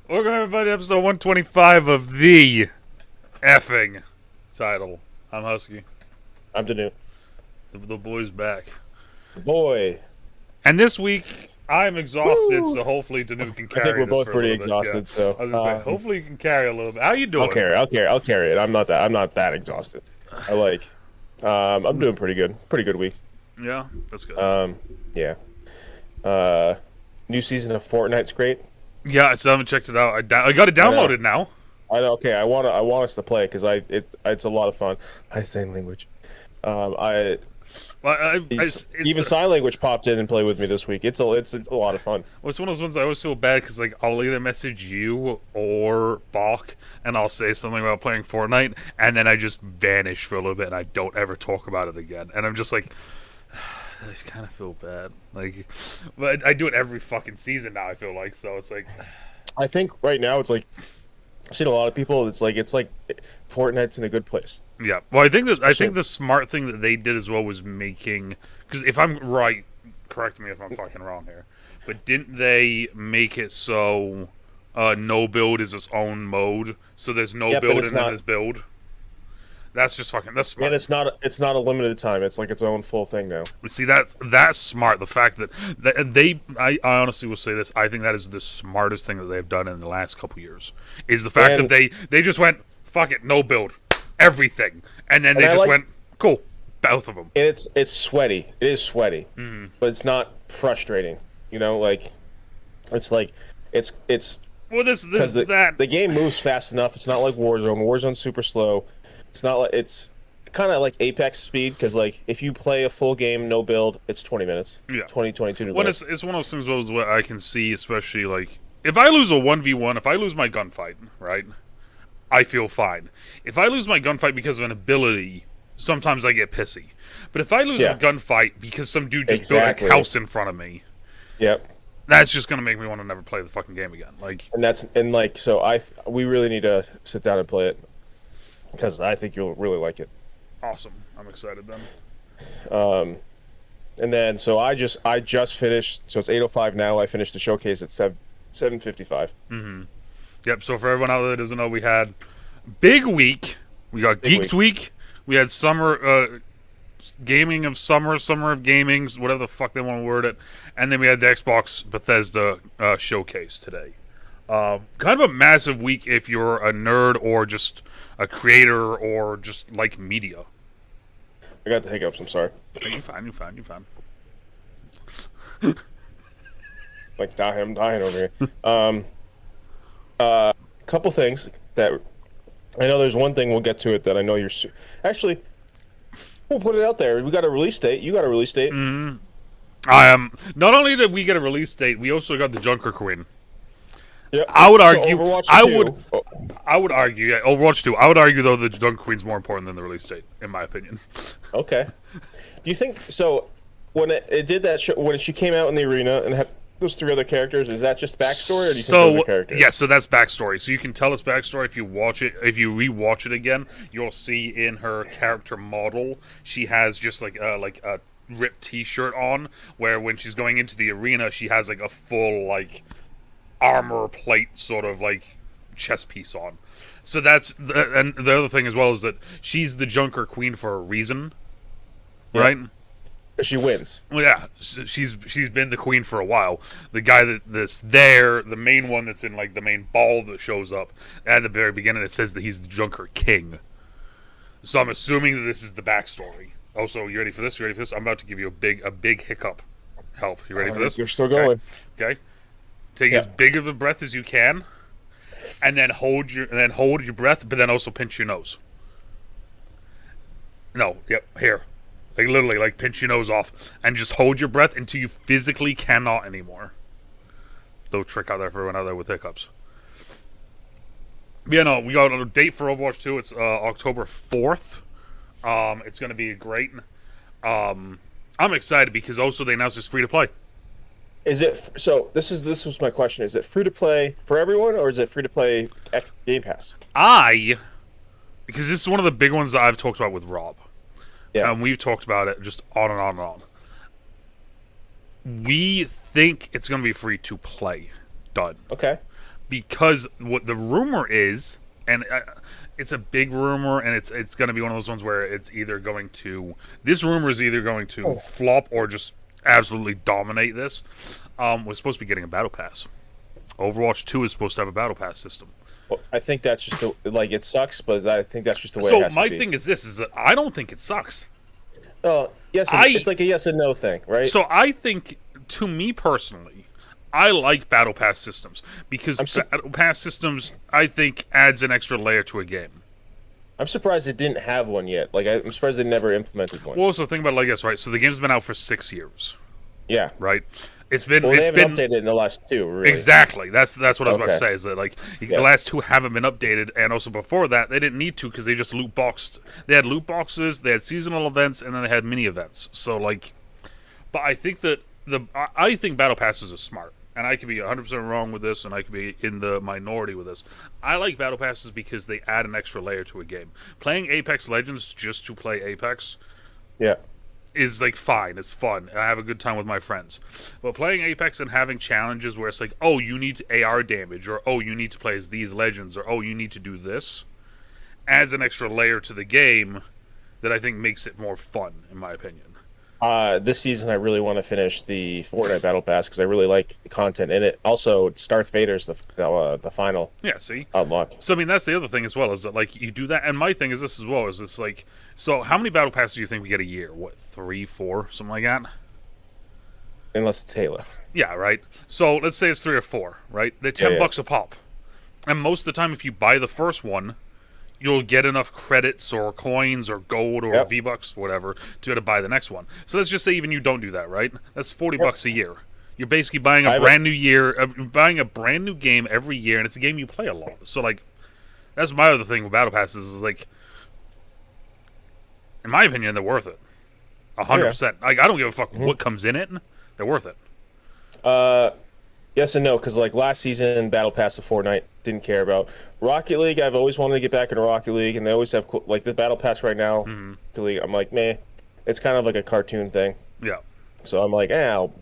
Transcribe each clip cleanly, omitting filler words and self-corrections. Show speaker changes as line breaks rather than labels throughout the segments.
Welcome everybody to episode 125 of the effing title. I'm Husky.
I'm DeNutte.
The boy's back.
Boy.
And this week, I'm exhausted,
Woo!
so hopefully DeNutte can
I think
carry
we're
this
both
for a
pretty
little bit. Yeah.
exhausted, so
I was gonna say, hopefully you can carry a little bit. How you
I'll
doing?
carry. I'll carry it. I'm not that exhausted. I'm doing pretty good. Pretty good week.
Yeah, that's good.
Yeah. New season of Fortnite's great.
Yeah, I still haven't checked it out. I got it downloaded now.
Okay, I want us to play because it's a lot of fun. I say language. I
Well,
even sign language popped in and played with me this week. It's a lot of fun.
Well, it's one of those ones I always feel bad because, like, I'll either message you or Bach, and I'll say something about playing Fortnite, and then I just vanish for a little bit, and I don't ever talk about it again. And I'm just like, I kind of feel bad. Like, but I do it every fucking season now, I feel like, so it's like...
I think right now it's like I've seen a lot of people. It's like Fortnite's in a good place.
Yeah. Well, I think the smart thing that they did as well was making... Because if I'm right, correct me if I'm fucking wrong here, but didn't they make it so no build is its own mode? So there's no build and then there's build? That's just fucking... That's smart.
And it's not a limited time. It's like its own full thing now.
See, that's smart. The fact that I honestly will say this. I think that is the smartest thing that they've done in the last couple years. Is the fact that they just went, fuck it, no build, everything, and then they just went, cool, both of them.
And it's sweaty. It is sweaty, but it's not frustrating. You know, like it's
well, this that
the game moves fast enough. It's not like Warzone. Warzone's super slow. It's not like it's kind of like Apex speed because like if you play a full game no build, it's 20 minutes.
Yeah,
22
when
minutes.
It's one of those things where I can see, especially like if I lose a 1v1, if I lose my gunfight, right, I feel fine. If I lose my gunfight because of an ability, sometimes I get pissy. But if I lose a gunfight because some dude just built a house in front of me, that's just gonna make me want to never play the fucking game again. Like,
we really need to sit down and play it. Because I think you'll really like it.
Awesome. I'm excited then.
And then so I just finished. So it's 8:05 now. I finished the showcase at 7:55.
Mm-hmm. Yep. So for everyone out there that doesn't know, we had big week. We got Geeked week. We had summer gaming of summer of gamings, whatever the fuck they want to word it, and then we had the Xbox Bethesda showcase today. Kind of a massive week if you're a nerd or just a creator or just like media.
I got the hiccups. I'm sorry.
You're fine.
Like I'm dying over here. Couple things that I know. There's one thing we'll get to it that I know you're actually. We'll put it out there. We got a release date. You got a release date.
Mm-hmm. Not only did we get a release date, we also got the Junker Queen.
Yeah,
I would argue.
So
I would argue. Yeah, Overwatch 2. I would argue though the Junker Queen's more important than the release date, in my opinion.
Okay. Do you think so? When it did that show, when she came out in the arena and had those three other characters, is that just backstory, or do you think those are characters?
Yeah, so that's backstory. So you can tell it's backstory if you watch it. If you rewatch it again, you'll see in her character model she has just like a ripped T-shirt on, where when she's going into the arena, she has like a full like armor plate sort of like chest piece on. So that's and the other thing as well is that she's the Junker Queen for a reason, right?
She wins.
Well, yeah, she's been the queen for a while. The guy that's there, the main one that's in like the main ball that shows up at the very beginning, it says that he's the Junker King. So I'm assuming that this is the backstory. Also, you ready for this? I'm about to give you a big hiccup. Help. You ready for this?
You're still going.
Okay. Take as big of a breath as you can, and then hold your breath, but then also pinch your nose. No, here. Like literally, like pinch your nose off and just hold your breath until you physically cannot anymore. Little trick out there for everyone out there with hiccups. But yeah, no, we got a date for Overwatch 2. It's October 4th. It's going to be great. I'm excited because also they announced it's free to play.
Is it so? This was my question. Is it free to play for everyone, or is it free to play Game Pass?
Because this is one of the big ones that I've talked about with Rob.
Yeah.
And we've talked about it just on and on and on. We think it's going to be free to play. Done.
Okay.
because what the rumor is, and it's a big rumor, and it's going to be one of those ones where it's either going to this rumor is either going to flop or just absolutely dominate this. We're supposed to be getting a battle pass. Overwatch 2 is supposed to have a battle pass system.
Well, I think that's just like it sucks, but I think that's just the way.
So
it has
my
to be.
thing is that I don't think it sucks.
Oh, yes, it's like a yes and no thing, right?
So I think, to me personally, I like battle pass systems because battle pass systems, I think, adds an extra layer to a game.
I'm surprised it didn't have one yet. Like I'm surprised they never implemented one.
Well, so think about it like this, right? So the game's been out for 6 years.
Yeah.
Right. It's been.
Well,
it's
they haven't
been
updated in the last 2. Really.
Exactly. That's what I was about to say. Is that like the last 2 haven't been updated, and also before that they didn't need to because they just loot boxed. They had loot boxes, they had seasonal events, and then they had mini events. So like, but I think that I think battle passes are smart, and I could be 100% wrong with this, and I could be in the minority with this. I like battle passes because they add an extra layer to a game. Playing Apex Legends just to play Apex.
Yeah.
Is like fine, it's fun, and I have a good time with my friends. But playing Apex and having challenges where it's like, oh, you need AR damage, or oh, you need to play as these legends, or oh, you need to do this, adds an extra layer to the game that I think makes it more fun, in my opinion.
This season I really want to finish the Fortnite Battle Pass because I really like the content in it. Also, Darth Vader's the final.
Yeah, see?
Unlock.
So I mean, that's the other thing as well, is that like you do that, and my thing is this as well, is it's like, so how many battle passes do you think we get a year? What, 3, 4, something like that?
Unless it's Halo.
Yeah, right. So let's say it's 3 or 4, right? They're $10 a pop, and most of the time, if you buy the first one, you'll get enough credits or coins or gold or V-Bucks, whatever, to be able to buy the next one. So let's just say even you don't do that, right? That's $40 a year. You're basically buying a brand new buying a brand new game every year, and it's a game you play a lot. So like, that's my other thing with battle passes is like, in my opinion, they're worth it. 100%. Like, I don't give a fuck what comes in it. They're worth it.
Yes and no, because like last season, Battle Pass of Fortnite, didn't care about. Rocket League, I've always wanted to get back into Rocket League, and they always have like the Battle Pass right now. League, I'm like, meh, it's kind of like a cartoon thing.
Yeah.
So I'm like,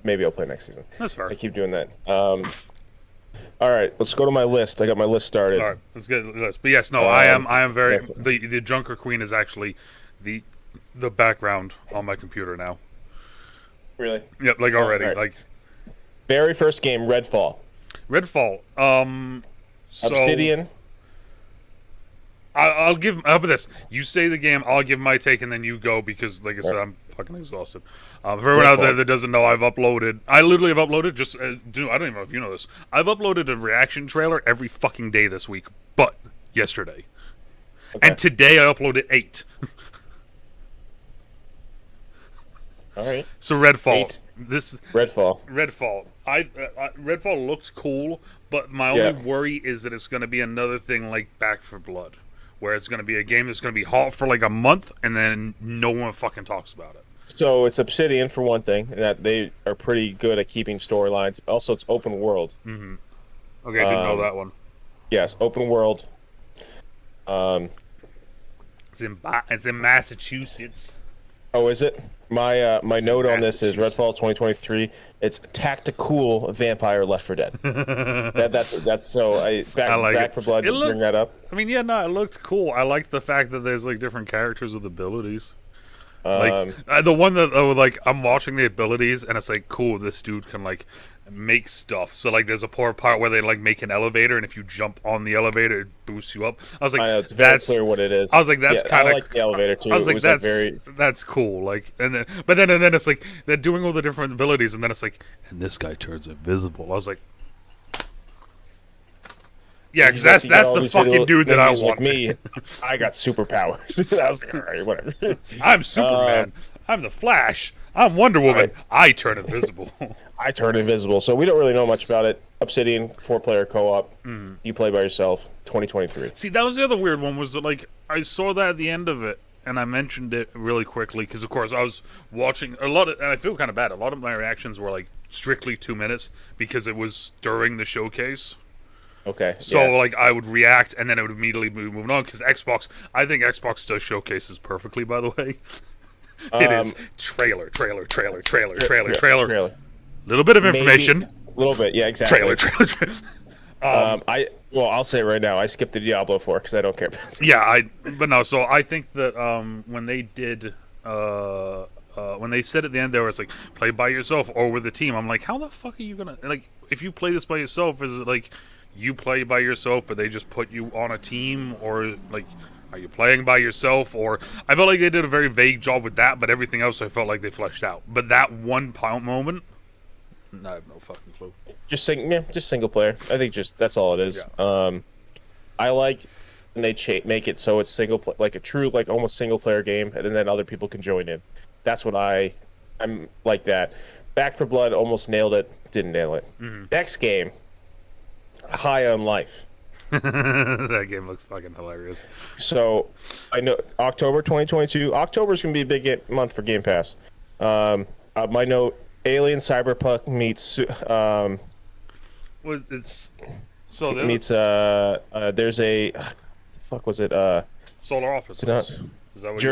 maybe I'll play next season.
That's fair.
I keep doing that. All right, let's go to my list. I got my list started.
All right, let's get the list. But yes, no, I am very the Junker Queen is actually the background on my computer now.
Really?
Yep, like already,
right.
like
very first game, Redfall.
So
Obsidian.
I'll give. How about this? You say the game, I'll give my take, and then you go because, like I said, I'm fucking exhausted. For everyone out there that doesn't know, I literally have uploaded just. I don't even know if you know this. I've uploaded a reaction trailer every fucking day this week, but yesterday, and today I uploaded 8.
All right.
So Redfall.
8. Redfall.
Redfall looks cool, but my only worry is that it's going to be another thing like Back 4 Blood, where it's going to be a game that's going to be hot for like a month, and then no one fucking talks about it.
So it's Obsidian for one thing, that they are pretty good at keeping storylines. Also, it's open world.
Mm-hmm. Okay, I didn't know that one.
Yes, open world.
It's in Massachusetts.
Oh, is it? My note on this is Redfall 2023. It's tactical vampire Left 4 Dead. that's so Back 4 Blood. Bring that up.
I mean, it looked cool. I like the fact that there's like different characters with abilities. Like the one that like I'm watching the abilities and it's like cool. This dude can like make stuff. So like there's a poor part where they like make an elevator, and if you jump on the elevator, it boosts you up. I was like,
it's very clear what it is.
I was like, that's kind of.
I like the elevator too.
I was like,
that's
that's cool. Like, and then it's like they're doing all the different abilities, and then it's like, and this guy turns invisible. I was like. Yeah, because that's the fucking dude that I want.
Like me, I got superpowers. I was like, all right, whatever.
I'm Superman. I'm the Flash. I'm Wonder Woman. Right. I turn invisible.
I turn invisible. So we don't really know much about it. Obsidian, 4-player co-op. You play by yourself. 2023.
See, that was the other weird one. Was that, like, I saw that at the end of it, and I mentioned it really quickly because, of course, I was watching a lot of, and I feel kind of bad. A lot of my reactions were like strictly 2 minutes because it was during the showcase.
Okay.
So, like, I would react, and then it would immediately be moving on, because Xbox, I think Xbox does showcases perfectly, by the way. It is trailer. Little bit of information.
A little bit, yeah, exactly.
Trailer.
I'll say it right now. I skipped the Diablo 4 because I don't care about it.
Yeah, but no. So I think that when they did when they said at the end there was like play by yourself or with a team, I'm like, how the fuck are you gonna like if you play this by yourself? Is it like you play by yourself, but they just put you on a team, or like are you playing by yourself? Or I felt like they did a very vague job with that, but everything else I felt like they fleshed out. But that one moment, I have no fucking clue.
Just single player. I think that's all it is.
Yeah.
I like when they make it so it's like a true like almost single player game, and then other people can join in. That's what I'm like that. Back for Blood almost nailed it, didn't nail it. Next game, High on Life.
That game looks fucking hilarious.
So I know October 2022. October is gonna be a big month for Game Pass. My note: Alien Cyberpunk meets
Well, it's so
meets there's a the fuck was it
Solar Opposites. Is that what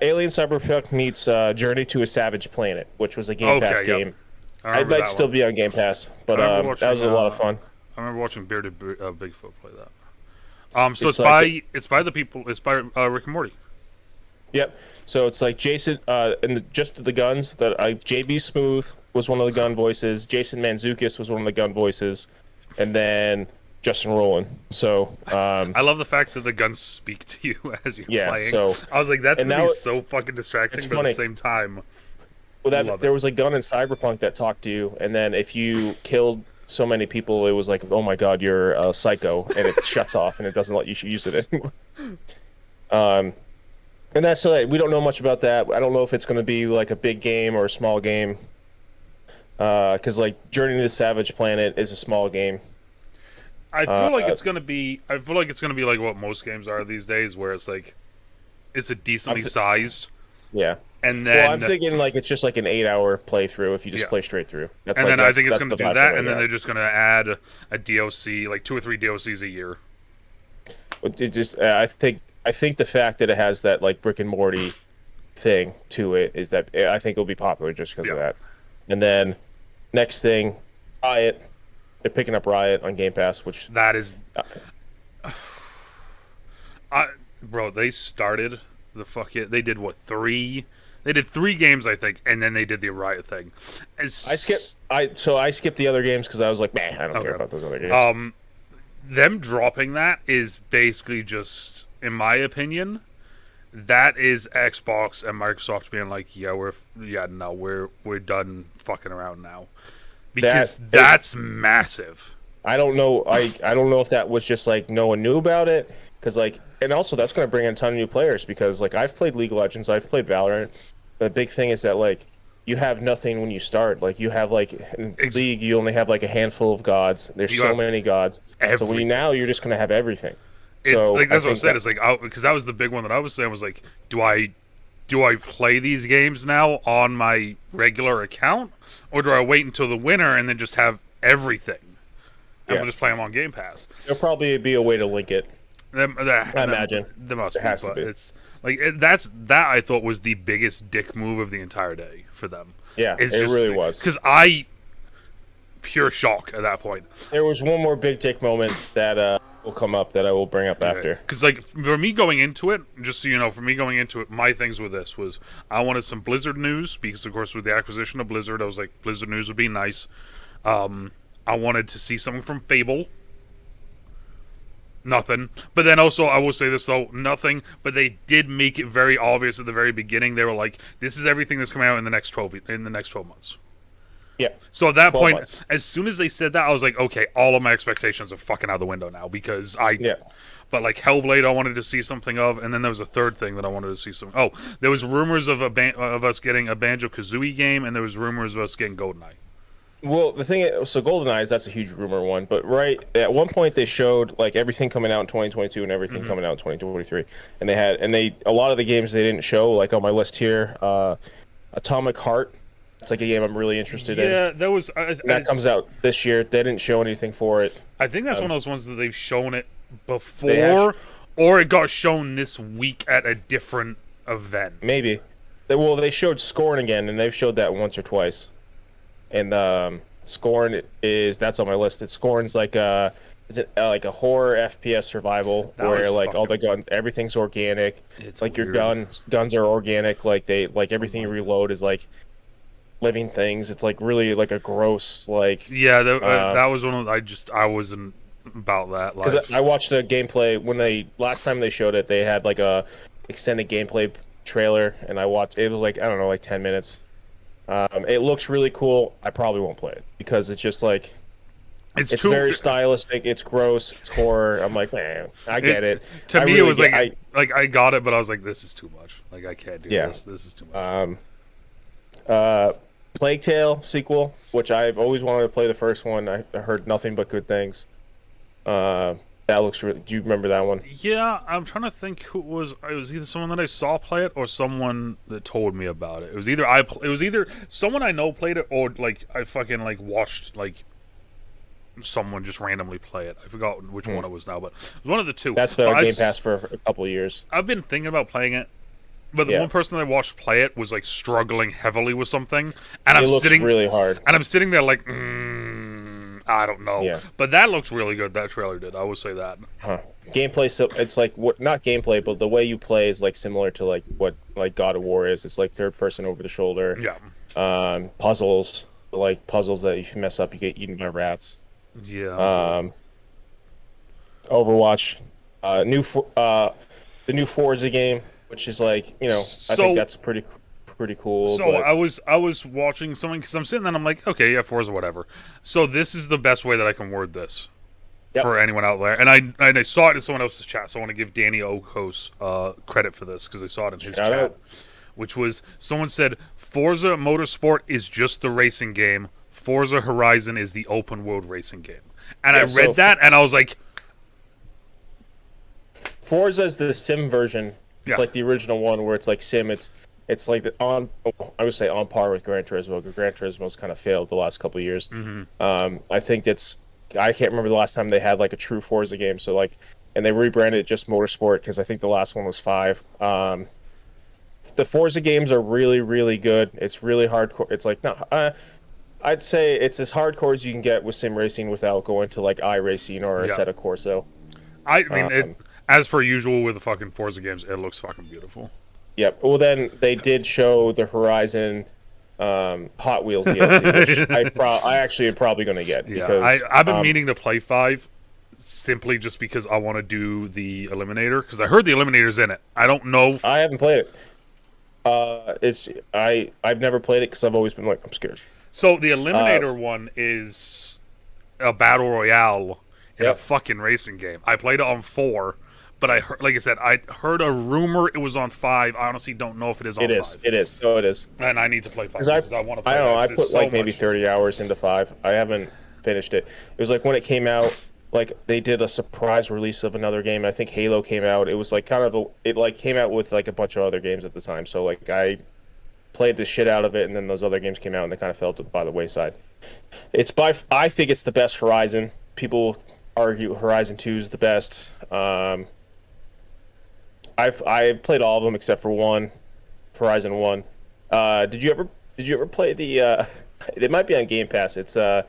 Alien Cyberpunk meets Journey to a Savage Planet, which was a Game Pass game. It might still be on Game Pass, but that was a lot of fun.
I remember watching Bearded Bigfoot play that. So it's by the people. It's by Rick and Morty.
Yep. So it's like Jason and just the guns that JB Smooth was one of the gun voices. Jason Mantzoukas was one of the gun voices, and then Justin Roiland. So
I love the fact that the guns speak to you as you're playing.
So
I was like, that's gonna be so fucking distracting, but
funny.
at the same time,
well, there was a gun in Cyberpunk that talked to you, and then if you killed so many people, it was like, oh my god, you're a psycho, and it shuts off and it doesn't let you use it anymore. And that's we don't know much about that. I don't know if it's going to be like a big game or a small game. Because like Journey to the Savage Planet is a small game.
I feel like it's gonna be. I feel like it's gonna be like what most games are these days, where it's like, it's a decently sized.
Yeah.
And then
I'm thinking like it's just like an 8-hour playthrough if you just play straight through.
I think it's gonna do that, and then they're just gonna add a DLC, like 2 or 3 DLCs a year.
It just I think the fact that it has that like Rick and Morty thing to it is that I think it'll be popular just because of that. And then next thing, Riot. They're picking up Riot on Game Pass, which
that is, bro. They started the They did what 3? They did 3 games, I think, and then they did the Riot thing.
I skipped the other games because I was like, man, I don't care about those other games.
Them dropping that is basically just, in my opinion, that is Xbox and Microsoft being like, we're done fucking around now. Because that's massive.
I don't know. I don't know if that was just like no one knew about it, because like, and also that's going to bring in a ton of new players, because like I've played League of Legends, I've played Valorant. The big thing is that like you have nothing when you start. Like you have like in League, you only have like a handful of gods. There's so many gods. So you're just going to have everything.
It's like that's what I'm saying. It's like because that was the big one that I was saying was like, do I play these games now on my regular account, or do I wait until the winter and then just have everything? And we'll just play them on Game Pass.
There'll probably be a way to link it. I imagine.
There must be, but it's like that I thought was the biggest dick move of the entire day for them.
Yeah, it really was.
Because pure shock at that point.
There was one more big dick moment that will come up that I will bring up after.
Because like for me going into it, just so you know, my things with this was I wanted some Blizzard news, because of course with the acquisition of Blizzard, I was like, Blizzard news would be nice. I wanted to see something from Fable. Nothing. But then also, I will say this though, nothing. But they did make it very obvious at the very beginning. They were like, "This is everything that's coming out in the next 12 months."
Yeah.
So at that point, as soon as they said that, I was like, "Okay, all of my expectations are fucking out the window now." Because But like Hellblade, I wanted to see something of, and then there was a third thing that I wanted to see some. Oh, there was rumors of us getting a Banjo-Kazooie game, and there was rumors of us getting GoldenEye.
Well, the thing is, so GoldenEye, that's a huge rumor one, but at one point they showed like everything coming out in 2022 and everything coming out in 2023, and a lot of the games they didn't show, like on my list here, Atomic Heart. It's like a game I'm really interested in.
Yeah, that was
that comes out this year. They didn't show anything for it.
I think that's one of those ones that they've shown it before, or it got shown this week at a different event. Maybe.
Well, they showed Scorn again, and they've showed that once or twice. And Scorn that's on my list. Scorn's like like a horror FPS survival where like all the everything's organic.
It's
like
weird.
your guns are organic. Like everything you reload is like living things. It's like really like a gross like.
Yeah, that was one of I wasn't about that life.
Because I watched a gameplay last time they showed it. They had like a extended gameplay trailer, and I watched. It was like, I don't know, like 10 minutes. It looks really cool. I probably won't play it because it's just like it's very stylistic. It's gross. It's horror. I'm like, man, I get it.
To me, it was like I got it, but I was like, this is too much. Like, I can't do this. This is too
much. Plague Tale sequel, which I've always wanted to play the first one. I heard nothing but good things. That looks really. Do you remember that one?
Yeah, I'm trying to think who it was. It was either someone that I saw play it or someone that told me about it. It was either someone I know played it or like I fucking like watched like someone just randomly play it. I forgot which one it was now, but it was one of the two.
That's been on Game Pass for a couple of years.
I've been thinking about playing it, but the one person that I watched play it was like struggling heavily with something, and
it looks really hard.
And I'm sitting there like, I don't know.
Yeah.
But that looks really good. That trailer did. I will say that.
Gameplay, so it's like not gameplay, but the way you play is like similar to like what like God of War is. It's like third person over the shoulder.
Yeah.
Puzzles that if you mess up, you get eaten by rats.
Yeah.
Overwatch, the new Forza game, which is like, I think that's pretty cool.
So I was watching something because I'm sitting there and I'm like, okay, yeah, Forza, whatever. So this is the best way that I can word this for anyone out there. And I saw it in someone else's chat, so I want to give Danny Okos credit for this because I saw it in his chat, which was someone said Forza Motorsport is just the racing game. Forza Horizon is the open world racing game. And I read that and I was like,
Forza is the sim version. It's like the original one where it's like sim. It's like I would say on par with Gran Turismo. Gran Turismo's kind of failed the last couple of years. I think I can't remember the last time they had like a true Forza game. So like, and they rebranded it just Motorsport because I think the last one was 5. The Forza games are really, really good. It's really hardcore. It's like I'd say it's as hardcore as you can get with sim racing without going to like iRacing or Assetto Corsa.
I mean, as per usual with the fucking Forza games, it looks fucking beautiful.
Yep. Well, then they did show the Horizon Hot Wheels DLC, which I actually am probably going to get. Because
I've been meaning to play 5 simply just because I want to do the Eliminator because I heard the Eliminator's in it. I don't know.
I haven't played it. I've never played it because I've always been like, I'm scared.
So the Eliminator one is a battle royale in a fucking racing game. I played it on 4. But I heard, like I said, I heard a rumor it was on 5. I honestly don't know if it is on 5.
It is. No, it is.
And I need to play 5 because I want to play.
I don't know. I put like
so
maybe 30 hours into 5. I haven't finished it. It was like when it came out, like they did a surprise release of another game. I think Halo came out. It was like kind of it like came out with like a bunch of other games at the time. So like I played the shit out of it, and then those other games came out and they kind of fell by the wayside. I think it's the best Horizon. People argue Horizon 2 is the best. I've played all of them except for one, Horizon 1. Did you ever play the it might be on Game Pass. It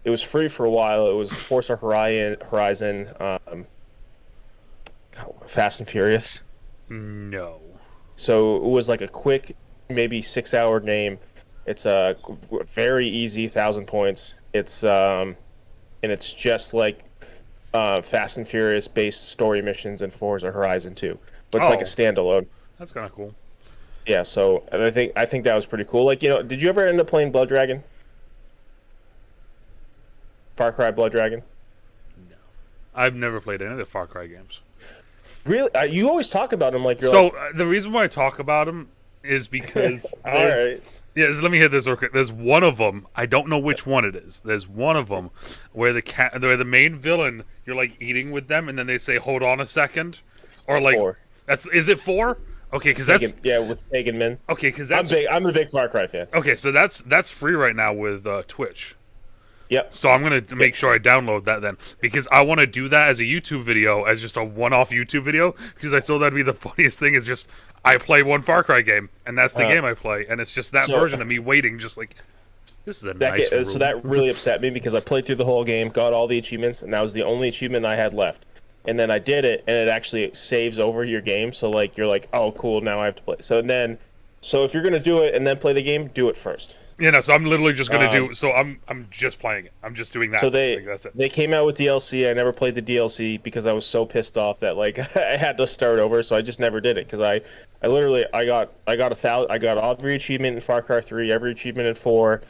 was free for a while. It was Forza Horizon Fast and Furious.
No.
So it was like a quick maybe 6-hour game. It's a very easy 1,000 points. It's and it's just like Fast and Furious based story missions in Forza Horizon 2. But it's like a standalone.
That's kind of cool.
Yeah, so I think that was pretty cool. Like, did you ever end up playing Blood Dragon? Far Cry Blood Dragon?
No. I've never played any of the Far Cry games.
Really? You always talk about them like you're
the reason why I talk about them is because
all right.
Yeah, let me hit this real quick. There's one of them. I don't know which one it is. There's one of them where the main villain, you're like eating with them, and then they say, "Hold on a second," or like
4.
Is it 4? Okay, because that's
with Pagan Min.
Okay, because that's
I'm a big Far Cry fan.
Okay, so that's free right now with Twitch.
Yep.
So I'm gonna make sure I download that then because I want to do that as a YouTube video, as just a one-off YouTube video because I thought that'd be the funniest thing. Is just I play one Far Cry game and that's the game I play, and it's just that version of me waiting, just like This is a nice room.
So that really upset me because I played through the whole game, got all the achievements, and that was the only achievement I had left. And then I did it, and it actually saves over your game. So like you're like, oh cool, now I have to play. So if you're gonna do it and then play the game, do it first.
Yeah, no, so I'm literally just gonna do. So I'm just playing it. I'm just doing that.
So
that's it.
they came out with DLC. I never played the DLC because I was so pissed off that like I had to start over. So I just never did it because I literally I got every achievement in Far Cry 3, every achievement in 4,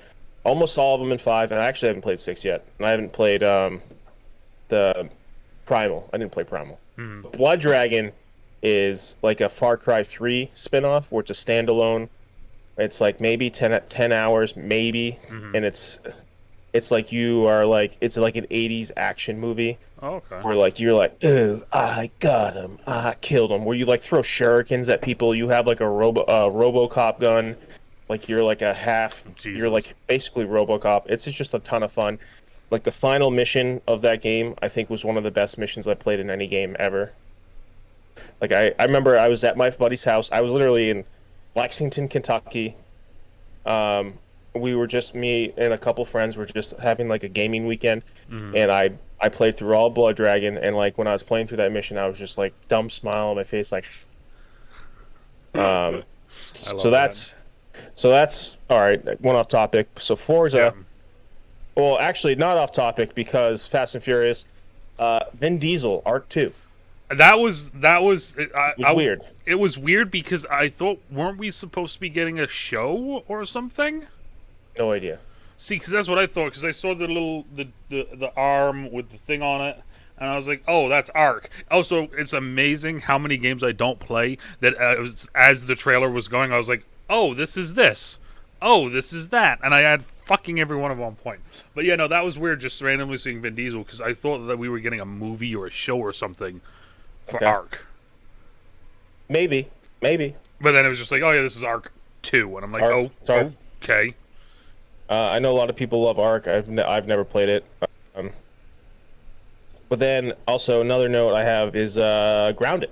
almost all of them in 5, and I actually haven't played 6 yet. And I haven't played the Primal. I didn't play Primal. Blood Dragon is like a Far Cry 3 spinoff where it's a standalone. It's like maybe 10 hours, maybe, and it's like you are like it's like an 80s action movie.
Oh, okay.
Where like you're like, oh, I got him, I killed him. Where you like throw shurikens at people. You have like a RoboCop gun, like you're like a half.
Jesus.
You're like basically RoboCop. It's just a ton of fun. Like the final mission of that game, I think was one of the best missions I played in any game ever. Like I remember I was at my buddy's house. I was literally in Lexington, Kentucky. We were just me and a couple friends were just having like a gaming weekend, and I played through all Blood Dragon, and like when I was playing through that mission, I was just like dumb smile on my face, like. So that's all right. One off topic. So Forza. Yeah. Well, actually, not off topic because Fast and Furious. Vin Diesel Arc 2.
That was
weird.
It was weird because I thought, weren't we supposed to be getting a show or something?
No idea.
See, because that's what I thought. Because I saw the little the arm with the thing on it, and I was like, oh, that's Arc. Also, it's amazing how many games I don't play that as the trailer was going, I was like, oh, this is this. Oh, this is that. And I had fucking every one of them on point. But yeah, no, that was weird just randomly seeing Vin Diesel because I thought that we were getting a movie or a show or something for Arc.
Maybe.
But then it was just like, oh yeah, this is Arc 2. And I'm like, okay.
I know a lot of people love Arc. I've never played it. But then also another note I have is Grounded.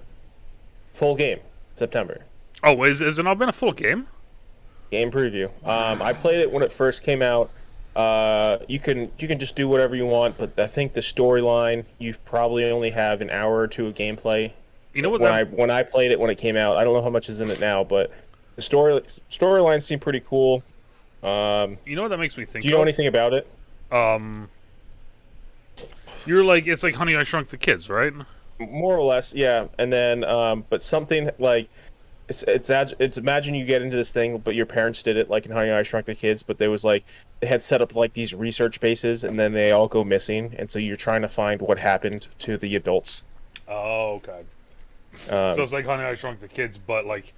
Full game. September.
Oh, has it not been a full game?
Game preview. I played it when it first came out. You can just do whatever you want, but I think the storyline you probably only have an hour or two of gameplay.
You know what?
When I played it when it came out, I don't know how much is in it now, but the storyline seemed pretty cool.
You know what that makes me think?
Do you know anything about it?
You're like it's like Honey I Shrunk the Kids, right?
More or less, yeah. And then, but something like. It's imagine you get into this thing, but your parents did it like in Honey I Shrunk the Kids, but they had set up like these research bases, and then they all go missing, and so you're trying to find what happened to the adults.
Oh, okay. So it's like Honey I Shrunk the Kids, but like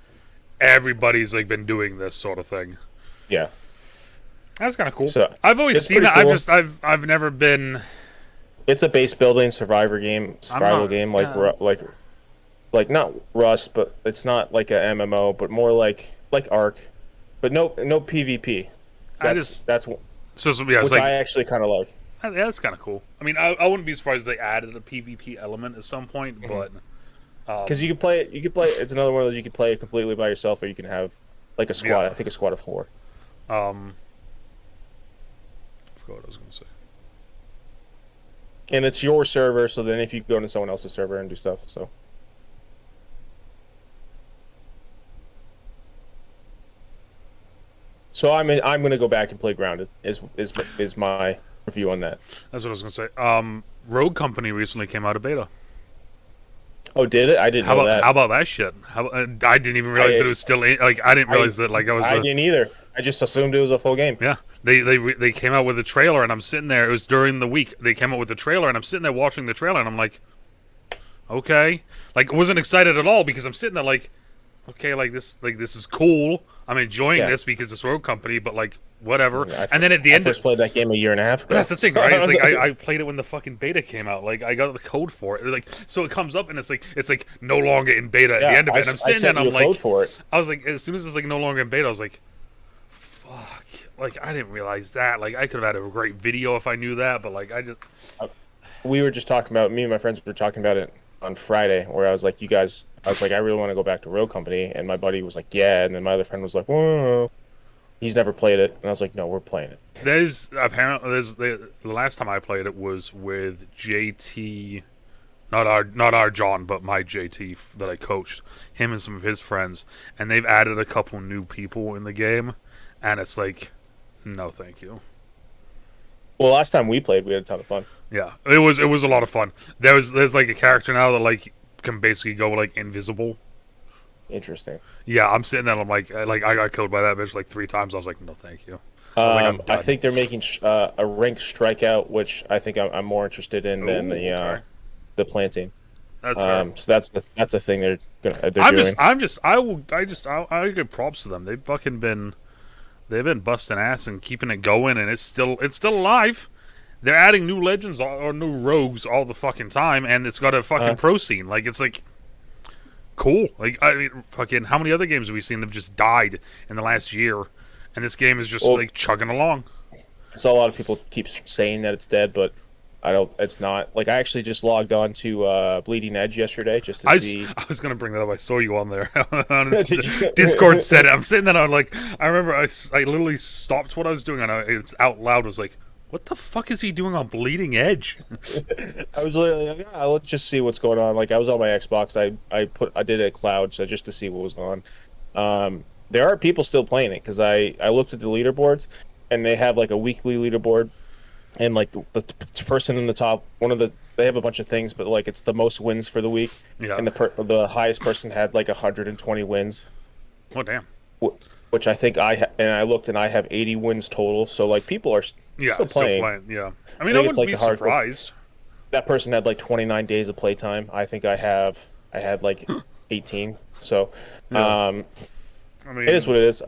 everybody's like been doing this sort of thing.
Yeah,
that's kind of cool.
So,
I've always seen that. Cool. I've never been.
It's a base building survival game, like not Rust, but it's not like a MMO, but more like Ark, but no PvP. That's which I actually kind of like.
Yeah, that's kind of cool. I mean, I wouldn't be surprised if they added a PvP element at some point, but
because you can play it. It's another one of those you can play it completely by yourself, or you can have like a squad. Yeah. I think a squad of 4.
I forgot what I was going to say.
And it's your server, so then if you go into someone else's server and do stuff, so. So I'm going to go back and play Grounded. Is my review on that?
That's what I was going to say. Rogue Company recently came out of beta.
Oh, did it? I didn't know that.
How about that shit? I didn't even realize that it was still like I didn't realize that like I was.
I didn't either. I just assumed it was a full game.
Yeah, they came out with a trailer, and I'm sitting there. It was during the week. They came out with a trailer, and I'm sitting there watching the trailer, and I'm like, okay, like I wasn't excited at all because I'm sitting there like, okay, this is cool. I'm enjoying this because it's Rogue Company, but like whatever. And then at the end,
I first played that game a year and a half ago.
That's the thing, right? It's like I played it when the fucking beta came out. Like I got the code for it. Like so, it comes up and it's like no longer in beta at the end of it. And I'm sitting there and I'm like,
code for it.
I was like, as soon as it's like no longer in beta, I was like, fuck. Like I didn't realize that. Like I could have had a great video if I knew that, but like I just.
We were just talking about. Me and my friends were talking about it on Friday, where I was like, I really want to go back to Rogue Company, and my buddy was like, yeah, and then my other friend was like, whoa. he's never played it, and I was like, no, we're playing it.
The last time I played it was with JT, not our John, but my JT that I coached, him and some of his friends, and they've added a couple new people in the game, and it's like, no, thank you.
Well, last time we played, we had a ton of fun.
Yeah, it was a lot of fun. There's like a character now that like can basically go like invisible.
Interesting.
Yeah, I'm sitting there. I'm like I got killed by that bitch like 3 times. I was like, no, thank you. I was like, I'm
I
done.
think they're making a rank strikeout, which I think I'm more interested in than
Ooh, okay.
the planting.
That's fair.
So that's a thing they're
I'm
doing.
I give props to them. They've been busting ass and keeping it going, and it's still alive. They're adding new legends or new rogues all the fucking time, and it's got a fucking pro scene. Like it's like cool. Like I mean, fucking how many other games have we seen that have just died in the last year, and this game is just like chugging along.
I saw a lot of people keep saying that it's dead, but I don't. It's not. Like I actually just logged on to Bleeding Edge yesterday just to see.
I was gonna bring that up. I saw you on there. On
You...
Discord said it. I'm sitting there. I'm like, I remember I literally stopped what I was doing and it's out loud. I was like, what the fuck is he doing on Bleeding Edge?
I was literally like, yeah, let's just see what's going on. Like I was on my Xbox. I did a cloud so just to see what was going on. There are people still playing it because I looked at the leaderboards and they have like a weekly leaderboard. And like the person in the top, they have a bunch of things, but like it's the most wins for the week.
Yeah.
And the highest person had like 120 wins.
Oh damn.
Which I think and I looked and I have 80 wins total. So like people are still playing.
Yeah. I mean, I wouldn't be surprised.
That person had like 29 days of playtime. I think I had like 18. So,
yeah. I mean,
it is what it is.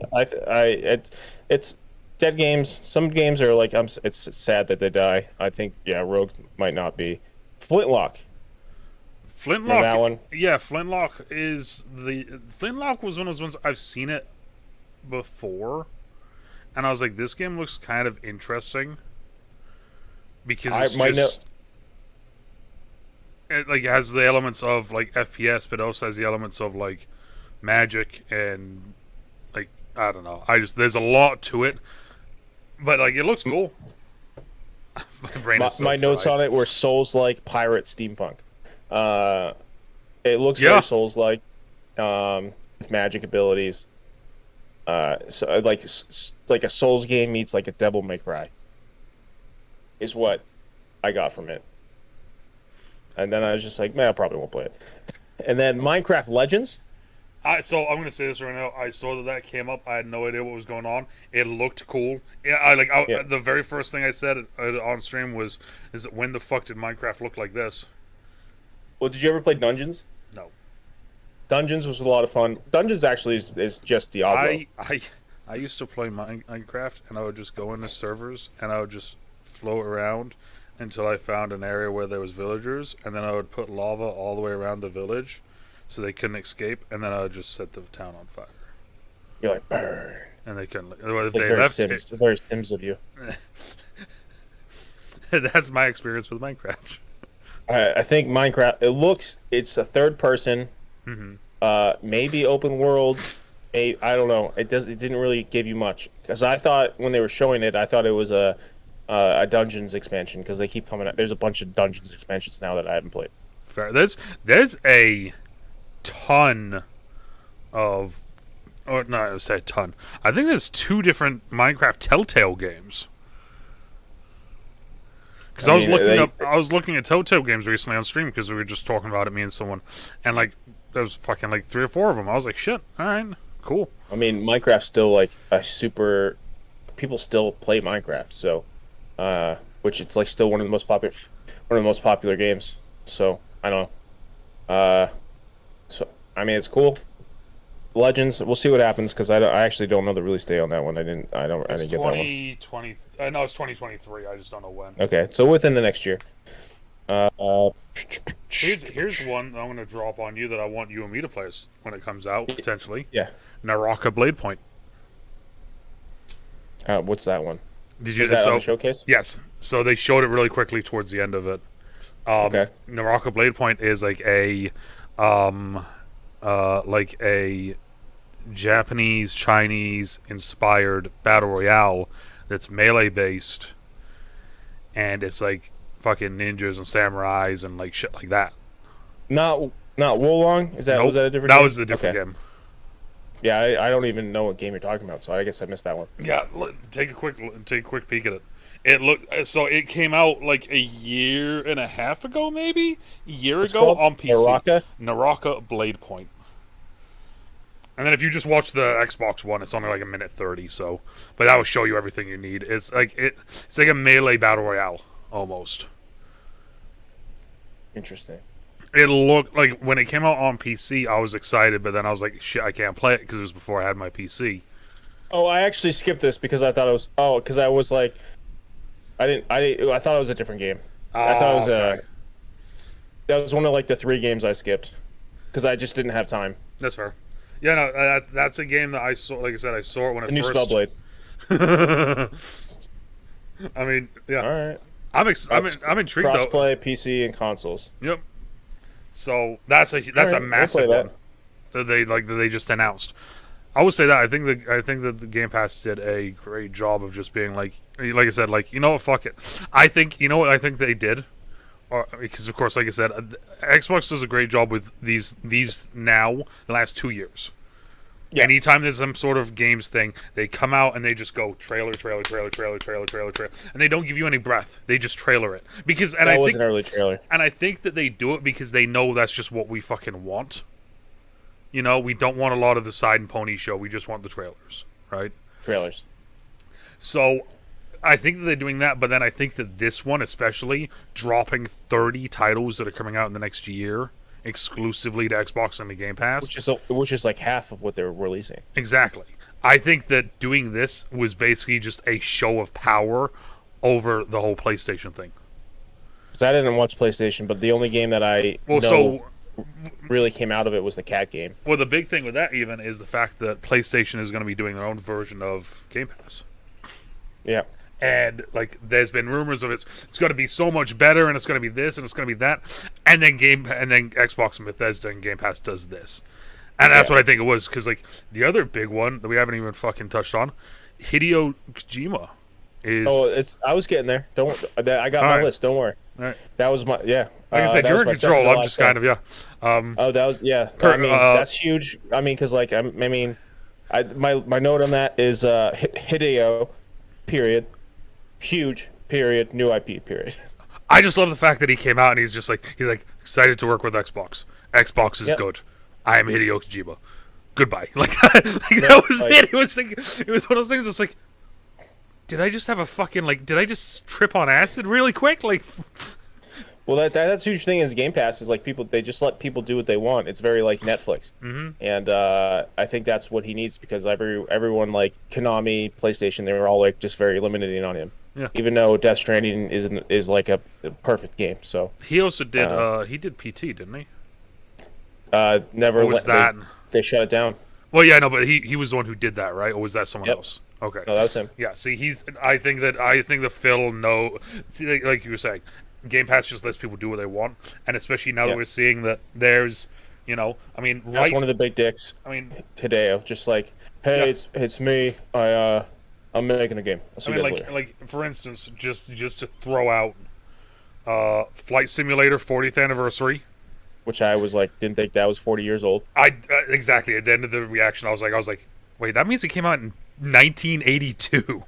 It's dead games. Some games are like it's sad that they die. I think Rogue might not be. Flintlock.
Remember
that one?
Yeah, Flintlock was one of those ones I've seen it before, and I was like, this game looks kind of interesting because it like has the elements of like FPS, but also has the elements of like magic and like I don't know. There's a lot to it. But like it looks cool.
My notes on it were Souls-like pirate steampunk. It looks very Souls-like, with magic abilities. So like a Souls game meets like a Devil May Cry. Is what I got from it. And then I was just like, man, I probably won't play it. And then Minecraft Legends.
So I'm gonna say this right now. I saw that came up. I had no idea what was going on. It looked cool. Yeah, the very first thing I said on stream was, "Is it when the fuck did Minecraft look like this?"
Well, did you ever play Dungeons?
No.
Dungeons was a lot of fun. Dungeons actually is just Diablo.
I used to play Minecraft, and I would just go into servers, and I would just float around until I found an area where there was villagers, and then I would put lava all the way around the village, so they couldn't escape, and then I would just set the town on fire.
You're like, burn.
And they couldn't.
If they left, very Sims of you.
That's my experience with Minecraft.
I think Minecraft. It's a third person, maybe open world. I don't know. It didn't really give you much because I thought when they were showing it, I thought it was a Dungeons expansion because they keep coming out. There's a bunch of Dungeons expansions now that I haven't played.
Fair. There's a ton of, or not, I would say a ton. I think there's 2 different Minecraft Telltale games. Because I was looking at Telltale games recently on stream because we were just talking about it, me and someone, and like there was fucking like 3 or 4 of them. I was like, shit, all right, cool.
I mean, Minecraft's still like a super. People still play Minecraft, so which it's like still one of the most popular games. So I don't know. So I mean, it's cool. Legends. We'll see what happens because I actually don't know the release date on that one. I didn't get that one.
2020. No, it's 2023. I just don't know when.
Okay, so within the next year.
Here's one I'm going to drop on you that I want you and me to play when it comes out potentially.
Yeah.
Naraka Blade Point.
What's that one?
Did you
see that on the showcase?
Yes. So they showed it really quickly towards the end of it.
Okay.
Naraka Blade Point is like a Japanese, Chinese inspired battle royale that's melee based, and it's like fucking ninjas and samurais and like shit like that.
Not Wolong? Is that
Nope,
was that a different
that
game?
was a different
Okay.
game.
Yeah, I don't even know what game you're talking about, so I guess I missed that one.
Yeah, take a quick peek at it. It looked so. It came out like a year and a half ago, maybe a year
What's it
ago
called?
on PC.
Naraka?
Naraka Blade Point. And then if you just watch the Xbox One, it's only like a minute 30. So, but that will show you everything you need. It's like a melee battle royale almost.
Interesting.
It looked like when it came out on PC, I was excited, but then I was like, shit, I can't play it because it was before I had my PC.
Oh, I actually skipped this because I thought it was. Oh, because I was like, I thought it was a different game. I thought it was
okay.
that was one of like the 3 games I skipped because I just didn't have time.
That's fair. Yeah, no, that's a game that I saw. Like I said, I saw it when
The
it
new
first.
Spellblade.
I mean, yeah,
All right.
I'm intrigued though.
Crossplay, PC, and consoles.
Yep. So that's a
All right,
a
we'll
massive
play
one that they just announced. I would say that I think that the Game Pass did a great job of just being like I said, like, you know what, fuck it. I think you know what I think they did, because of course, like I said, Xbox does a great job with these now the last 2 years.
Yeah.
Anytime there's some sort of games thing, they come out and they just go trailer, and they don't give you any breath. They just trailer it
That was an early trailer.
and I think that they do it because they know that's just what we fucking want. You know, we don't want a lot of the side and pony show. We just want the trailers, right?
Trailers.
So I think that they're doing that, but then I think that this one, especially dropping 30 titles that are coming out in the next year exclusively to Xbox and the Game Pass,
Which is like half of what they're releasing.
exactly. I think that doing this was basically just a show of power over the whole PlayStation thing.
Because I didn't watch PlayStation, but the only game that I know really came out of it was the cat game.
Well, the big thing with that even is the fact that PlayStation is going to be doing their own version of Game Pass.
Yeah.
And like, there's been rumors of it's going to be so much better, and it's going to be this, and it's going to be that, and then Xbox and Bethesda and Game Pass does this, and that's what I think it was. Because like the other big one that we haven't even fucking touched on, Hideo Kojima is.
Oh, I was getting there. I got my list. Don't worry.
All right.
That was my
Like I said, you're in control. I'm just kind of
Oh, that was I mean, that's huge. I mean, because like my note on that is Hideo, period, huge, period, new IP, period.
I just love the fact that he came out and he's like excited to work with Xbox. Xbox is good. I am Hideo Kojima. Goodbye. Like, that was it. It was like, it was one of those things. It's like, did I just have a fucking did I just trip on acid really quick? Like,
well, that's a huge thing is Game Pass is like they just let people do what they want. It's very like Netflix, and I think that's what he needs because everyone like Konami, PlayStation, they were all like just very limiting on him.
Yeah.
Even though Death Stranding is like a perfect game, so
he also did he did PT, didn't he?
Never.
Or was that
they shut it down?
Well, yeah, no, but he was the one who did that, right? Or was that someone else? Okay,
no, that was him.
Yeah, see, I think that Phil see, like you were saying, Game Pass just lets people do what they want, and especially now that we're seeing that there's, I mean,
that's one of the big dicks.
I mean,
Hideo, just like, hey, it's me. I'm making a game.
I mean, like for instance, just to throw out, Flight Simulator 40th anniversary,
which I was like, didn't think that was 40 years old.
Exactly at the end of the reaction, I was like, wait, that means it came out in 1982.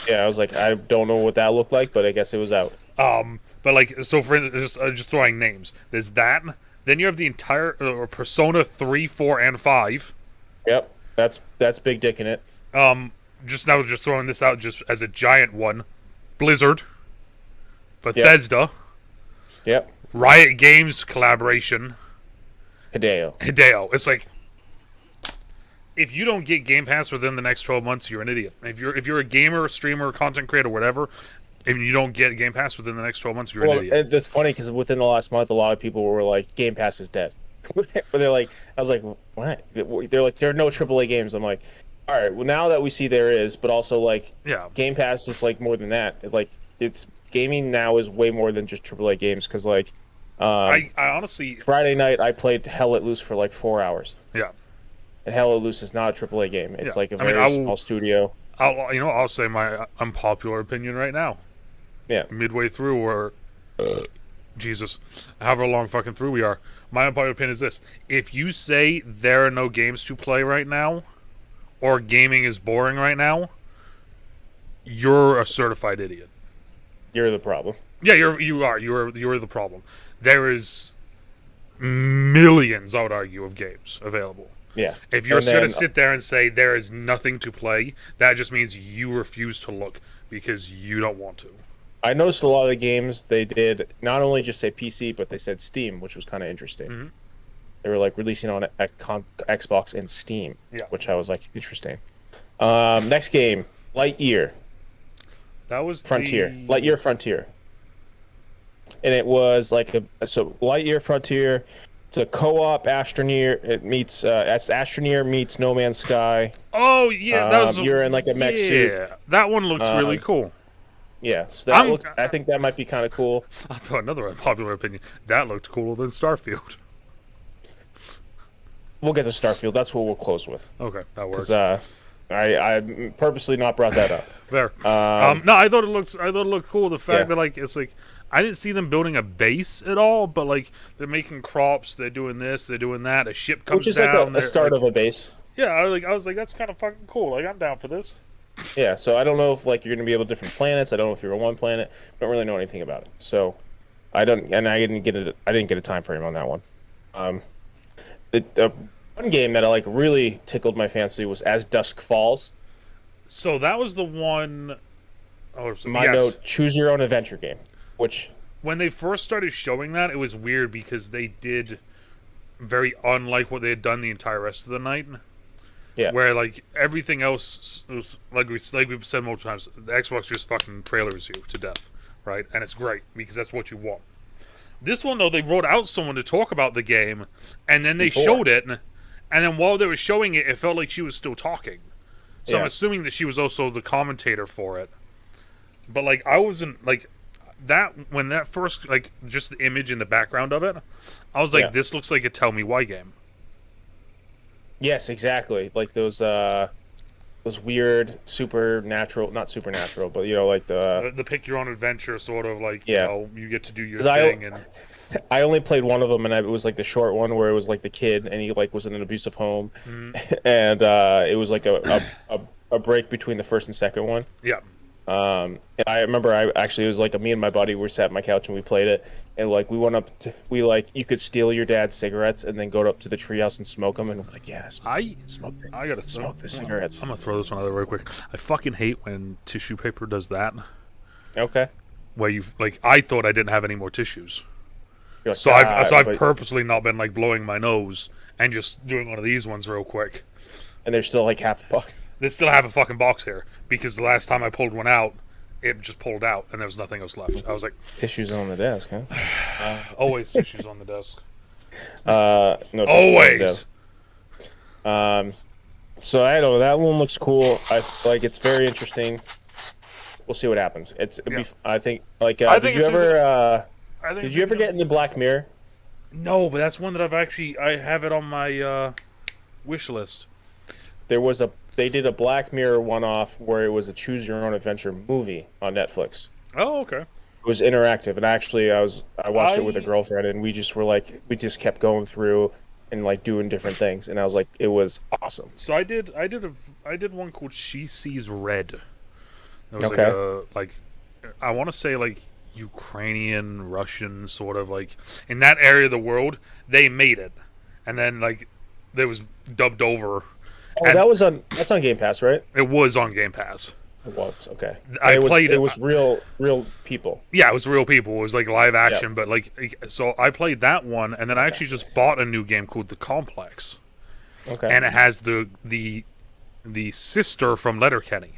Yeah, I was like, I don't know what that looked like, but I guess it was out.
But like, so for just throwing names, there's that. Then you have the entire Persona 3, 4, and 5.
Yep, that's big dick in it.
Just throwing this out just as a giant one. Blizzard, Bethesda,
yep.
Riot Games collaboration.
Hideo.
It's like, if you don't get Game Pass within the next 12 months, you're an idiot. If you're a gamer, streamer, content creator, whatever, if you don't get Game Pass within the next 12 months, you're an idiot.
That's funny because within the last month, a lot of people were like, Game Pass is dead. But they're like, I was like, what? They're like, there are no AAA games. I'm like, all right, well, now that we see there is, but also like, Game Pass is like more than that. Like, it's gaming now is way more than just AAA games because like,
I honestly,
Friday night I played Hell Let Loose for like 4 hours.
Yeah.
and Hell Loose is not a AAA game. It's
Yeah.
like a
I mean,
very small studio.
I'll say my unpopular opinion right now.
Yeah.
Midway through, or Jesus, however long fucking through we are, my unpopular opinion is this: if you say there are no games to play right now, or gaming is boring right now, you're a certified idiot.
You're the problem.
Yeah, you're the problem. There is millions, I would argue, of games available.
Yeah.
If you're
And
going to
then-
sit there and say there is nothing to play, that just means you refuse to look because you don't want to.
I noticed a lot of the games they did not only just say PC, but they said Steam, which was kind of interesting.
Mm-hmm.
They were like releasing on Xbox and Steam,
Yeah.
which I was like, interesting. Next game, Lightyear
That was
Frontier.
the...
Lightyear Frontier. And it was like Lightyear Frontier. It's a co-op Astroneer. It meets that's Astroneer meets No Man's Sky.
Oh yeah, that was
you're in like a mech suit.
Yeah, that one looks really cool.
Yeah, so that looks. I think that might be kind of cool.
I'll throw another unpopular opinion. That looked cooler than Starfield.
We'll get to Starfield. That's what we'll close with.
Okay, that works.
I purposely not brought that up.
Fair. No, I thought it looked cool. The fact that like it's like I didn't see them building a base at all, but like they're making crops, they're doing this, they're doing that. A ship comes
Which is
down.
like a start
like,
of a base.
Yeah, I was like, that's kind of fucking cool. Like I'm down for this.
Yeah, so I don't know if like you're gonna be able to different planets. I don't know if you're on one planet. I don't really know anything about it. So I didn't get a time frame on that one. The one game that I like really tickled my fancy was As Dusk Falls.
So that was the one
My note, choose your own adventure game. Which
when they first started showing that, it was weird because they did very unlike what they had done the entire rest of the night.
Yeah.
Where like everything else was like we've said multiple times, the Xbox just fucking trailers you to death, right? And it's great because that's what you want. This one though, they wrote out someone to talk about the game, and then they showed it, and then while they were showing it, it felt like she was still talking. So I'm assuming that she was also the commentator for it. But like I wasn't like that when that first like just the image in the background of it, I was like, this looks like a Tell Me Why game.
Yes, exactly. Like those weird supernatural, not supernatural, but you know, like
the pick your own adventure sort of like you know, you get to do your
'Cause
thing. And
I only played one of them, and it was like the short one where it was like the kid and he like was in an abusive home, and it was like a break between the first and second one.
yeah.
And I remember it was like me and my buddy were sat on my couch and we played it, and like we went up to you could steal your dad's cigarettes and then go up to the treehouse and smoke them, and we're like, yeah,
I gotta
smoke the cigarettes.
I'm gonna throw this one out there real quick. I fucking hate when tissue paper does that.
Okay.
Where you like, I thought I didn't have any more tissues,
Like,
so I've purposely not been like blowing my nose and just doing one of these ones real quick.
And there's still like half a box.
They still have a fucking box here because the last time I pulled one out, it just pulled out and there was nothing else left. I was like,
Tissues on the desk, huh?
always tissues on the desk.
No,
Always.
So I don't know. That one looks cool. I like it's very interesting. We'll see what happens. I think like did you ever get into Black Mirror?
No, but that's one that I have it on my wish list.
They did a Black Mirror one-off where it was a choose your own adventure movie on Netflix.
Oh, okay.
It was interactive, and actually I watched it with a girlfriend, and we just kept going through and like doing different things, and I was like, it was awesome.
So I did one called She Sees Red. It was
Okay.
like I want to say like Ukrainian, Russian sort of like in that area of the world they made it, and then like it was dubbed over.
Oh, that's on Game Pass, right?
It was on Game Pass.
It was okay.
It
was real people.
Yeah, it was real people. It was like live action, but like so I played that one, and then I actually just bought a new game called The Complex.
Okay.
And it has the sister from Letterkenny.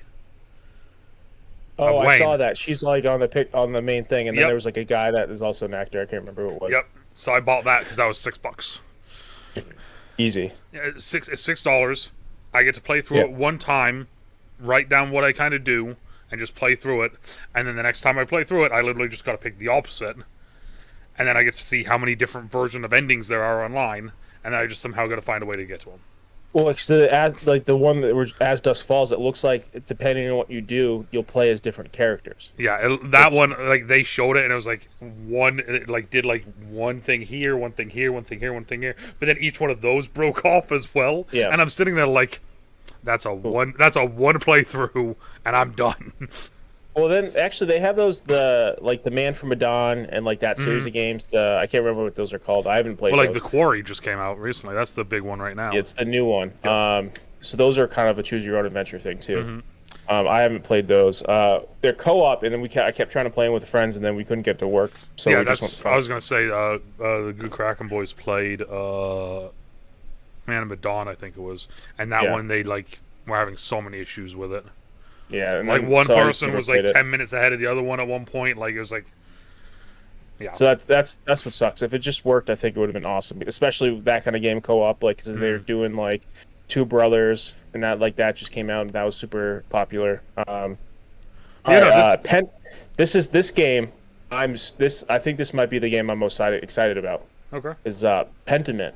Oh, I
Wayne.
saw that. She's like on the main thing, and then
Yep.
there was like a guy that is also an actor. I can't remember who it was.
Yep. So I bought that because that was $6.
Easy.
Yeah, it's $6. I get to play through it one time, write down what I kind of do, and just play through it. And then the next time I play through it, I literally just got to pick the opposite. And then I get to see how many different version of endings there are online, and then I just somehow got to find a way to get to them.
Well, it's the one that was As Dusk Falls. It looks like depending on what you do, you'll play as different characters.
Yeah, that one, like they showed it, and it was like one, it, like did like one thing here, one thing here, one thing here, one thing here, but then each one of those broke off as well.
Yeah.
And I'm sitting there like, that's a one playthrough, and I'm done.
Well, then actually they have those the Man from Medan and like that series of games. I can't remember what those are called. I haven't played.
Well, like
those.
the Quarry just came out recently. That's the big one right now.
It's the new one.
Yep.
So those are kind of a choose your own adventure thing too. I haven't played those. They're co-op, and then I kept trying to play them with friends, and then we couldn't get to work. So
yeah,
we
that's.
just
I was gonna say the Good Kraken boys played Man of Medan, I think it was, and that one they like were having so many issues with it.
Yeah, and
like
then,
one
so
person was like 10 minutes ahead of the other one at one point. Like it was like, yeah.
So that's what sucks. If it just worked, I think it would have been awesome. Especially that kind of game co-op, like cause they're doing like Two Brothers, and that just came out, and that was super popular. This game. I think this might be the game I'm most excited about.
Okay.
Is Pentamen.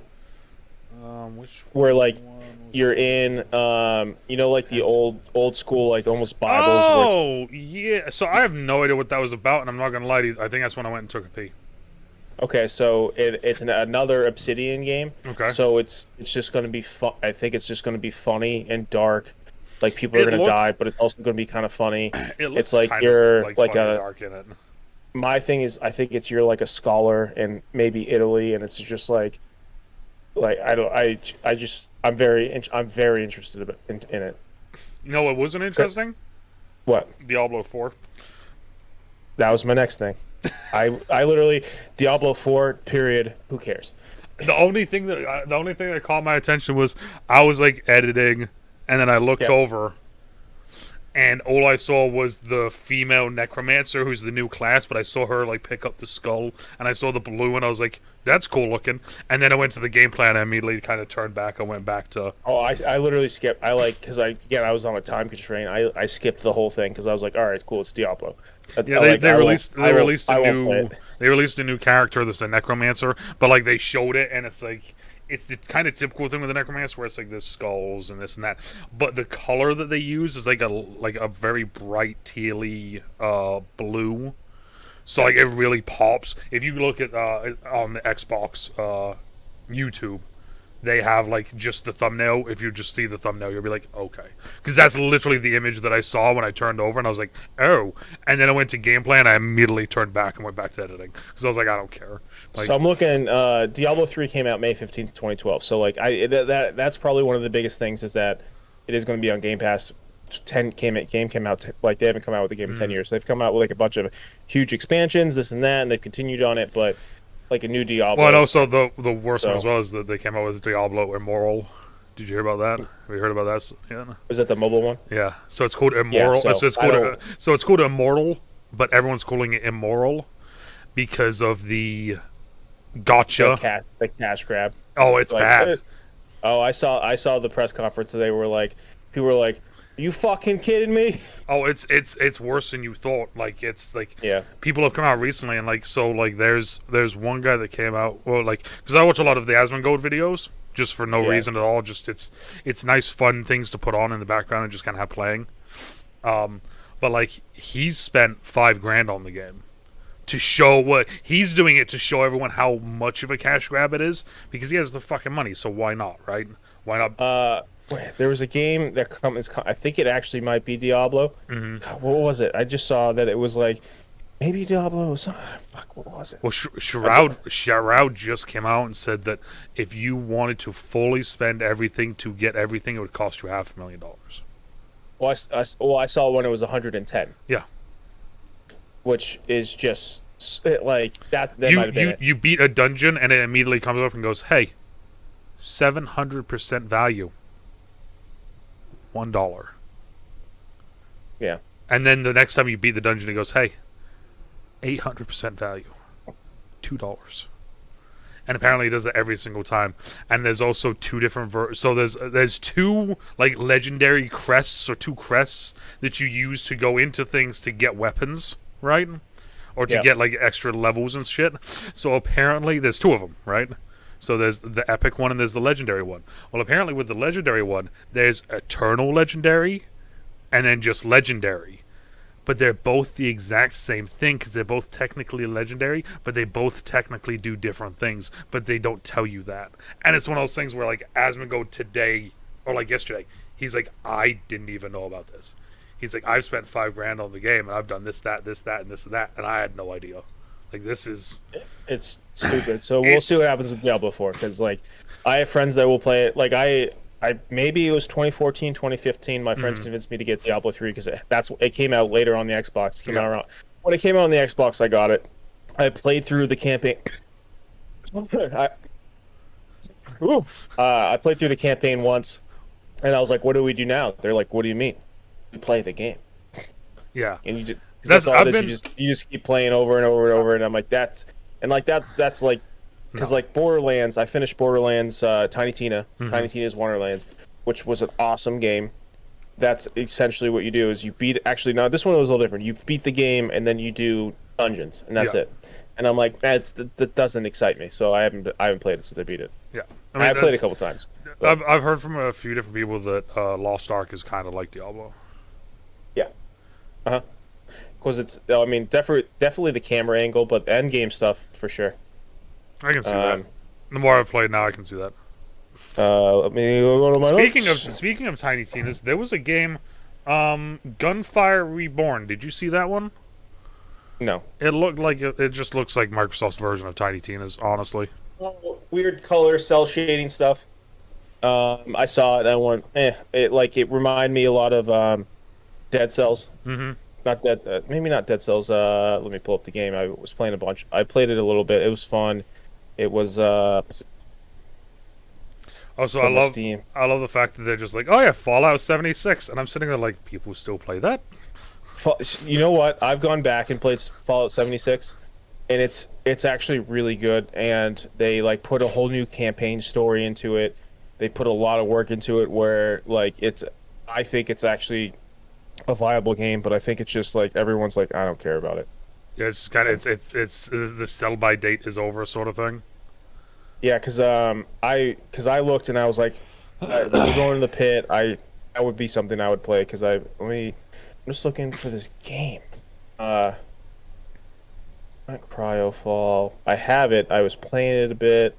Which
where like
one
you're in like the old school like almost Bibles.
Oh yeah. So I have no idea what that was about, and I'm not gonna lie to you. I think that's when I went and took a pee.
Okay, so it's another Obsidian game.
Okay.
So it's just going to be fun. I think it's just going to be funny and dark. Like people are going to die, but it's also going to be kind of funny.
It's
like
kind
you're
of
like a
dark in it.
My thing is, I think you're like a scholar in maybe Italy, and it's just like I'm very interested in it.
You know what wasn't interesting?
What?
Diablo 4.
That was my next thing. I literally Diablo 4. Period. Who cares?
The only thing that caught my attention was I was like editing, and then I looked over, and all I saw was the female necromancer, who's the new class. But I saw her like pick up the skull, and I saw the blue, and I was like, "That's cool looking." And then I went to the game plan, and I immediately kind of turned back. I went back to.
Oh, I literally skipped. Because I was on a time constraint. I skipped the whole thing because I was like, all right, cool, it's Diablo.
Yeah, they released a new character that's a necromancer, but like they showed it, and it's like it's the kind of typical thing with the necromancer where it's like the skulls and this and that, but the color that they use is like a very bright tealy blue, so like it really pops. If you look at on the Xbox YouTube, they have like just the thumbnail. If you just see the thumbnail, you'll be like, okay, because that's literally the image that I saw when I turned over, and I was like, oh. And then I went to gameplay, and I immediately turned back and went back to editing because I was like, I don't care. Like,
so I'm looking. Diablo 3 came out May 15th, 2012. So like that's probably one of the biggest things is that it is going to be on Game Pass. Game came out like they haven't come out with a game in 10 years. They've come out with like a bunch of huge expansions, this and that, and they've continued on it, but. Like a new Diablo.
Well, and also the worst one as well is that they came out with Diablo Immoral. Did you hear about that? Have you heard about that? Yeah.
Was that the mobile one?
Yeah. So it's called Immoral.
Yeah,
so it's called Immortal, but everyone's calling it Immoral because of the gotcha.
The cash grab.
Oh, it's like, bad.
Oh, I saw the press conference. And people were like, you fucking kidding me?
Oh, it's worse than you thought. Like it's like people have come out recently, and like so like there's one guy that came out. Well, like because I watch a lot of the Asmongold videos just for no reason at all. Just it's nice fun things to put on in the background and just kind of have playing. But like he's spent $5,000 on the game to show what he's doing it to show everyone how much of a cash grab it is because he has the fucking money. So why not, right? Why not?
There was a game that I think it actually might be Diablo. God, what was it? I just saw that it was like maybe Diablo. Fuck, what was it?
Well, Shroud just came out and said that if you wanted to fully spend everything to get everything, it would cost you $500,000.
Well, I saw when it was 110.
Yeah,
which is just like that. Might have been
you beat a dungeon and it immediately comes up and goes, "Hey, 700% value." $1.
Yeah.
And then the next time you beat the dungeon, it goes, hey, 800% value. $2. And apparently it does it every single time. And there's also two different so there's two like legendary crests or two crests that you use to go into things to get weapons, right? Or to get like extra levels and shit. So apparently there's two of them, right? So there's the epic one and there's the legendary one. Well, apparently with the legendary one, there's eternal legendary, and then just legendary. But they're both the exact same thing because they're both technically legendary, but they both technically do different things, but they don't tell you that. And it's one of those things where, like, Asmongold today, or like yesterday, he's like, I didn't even know about this. He's like, I've spent $5,000 on the game, and I've done this, that, and this and that, and I had no idea. Like, this is...
It's stupid. So we'll see what happens with Diablo 4, because, like, I have friends that will play it. Like, I maybe it was 2014, 2015. My friends convinced me to get Diablo 3 because it came out later on the Xbox. It came out around when it came out on the Xbox. I got it. I played through the campaign. I played through the campaign once, and I was like, "What do we do now?" They're like, "What do you mean? We play the game."
Yeah,
and you just that's all it is. You just keep playing over and over and over, and I'm like, that's like. Because, like, Borderlands, I finished Borderlands Tiny Tina, Tiny Tina's Wonderlands, which was an awesome game. That's essentially what you do is you beat... Actually, no, this one was a little different. You beat the game, and then you do dungeons, and that's it. And I'm like, that doesn't excite me, so I haven't played it since I beat it.
Yeah.
I mean, I played it a couple times.
I've heard from a few different people that Lost Ark is kind of like Diablo.
Yeah. Uh-huh. Because it's... I mean, definitely the camera angle, but endgame stuff, for sure.
I can see that. The more I've played now, I can see that.
Let me go to my notes.
Speaking of Tiny Tina's, there was a game, Gunfire Reborn. Did you see that one?
No.
It looked like it just looks like Microsoft's version of Tiny Tina's. Honestly.
Weird color, cell shading stuff. I saw it. And I went, it reminded me a lot of Dead Cells. Mm-hmm. Not Dead. Maybe not Dead Cells. Let me pull up the game. I was playing a bunch. I played it a little bit. It was fun. It was
also, I love the fact that they're just like, oh yeah, Fallout 76, and I'm sitting there like, people still play that.
You know what? I've gone back and played Fallout 76, and it's actually really good. And they like put a whole new campaign story into it. They put a lot of work into it. Where like I think it's actually a viable game, but I think it's just like everyone's like, I don't care about it.
Yeah, it's kind of it's the sell by date is over sort of thing.
Yeah, because I looked and I was like, we're going to the pit. That would be something I would play because I'm just looking for this game. Not Cryofall. I have it. I was playing it a bit.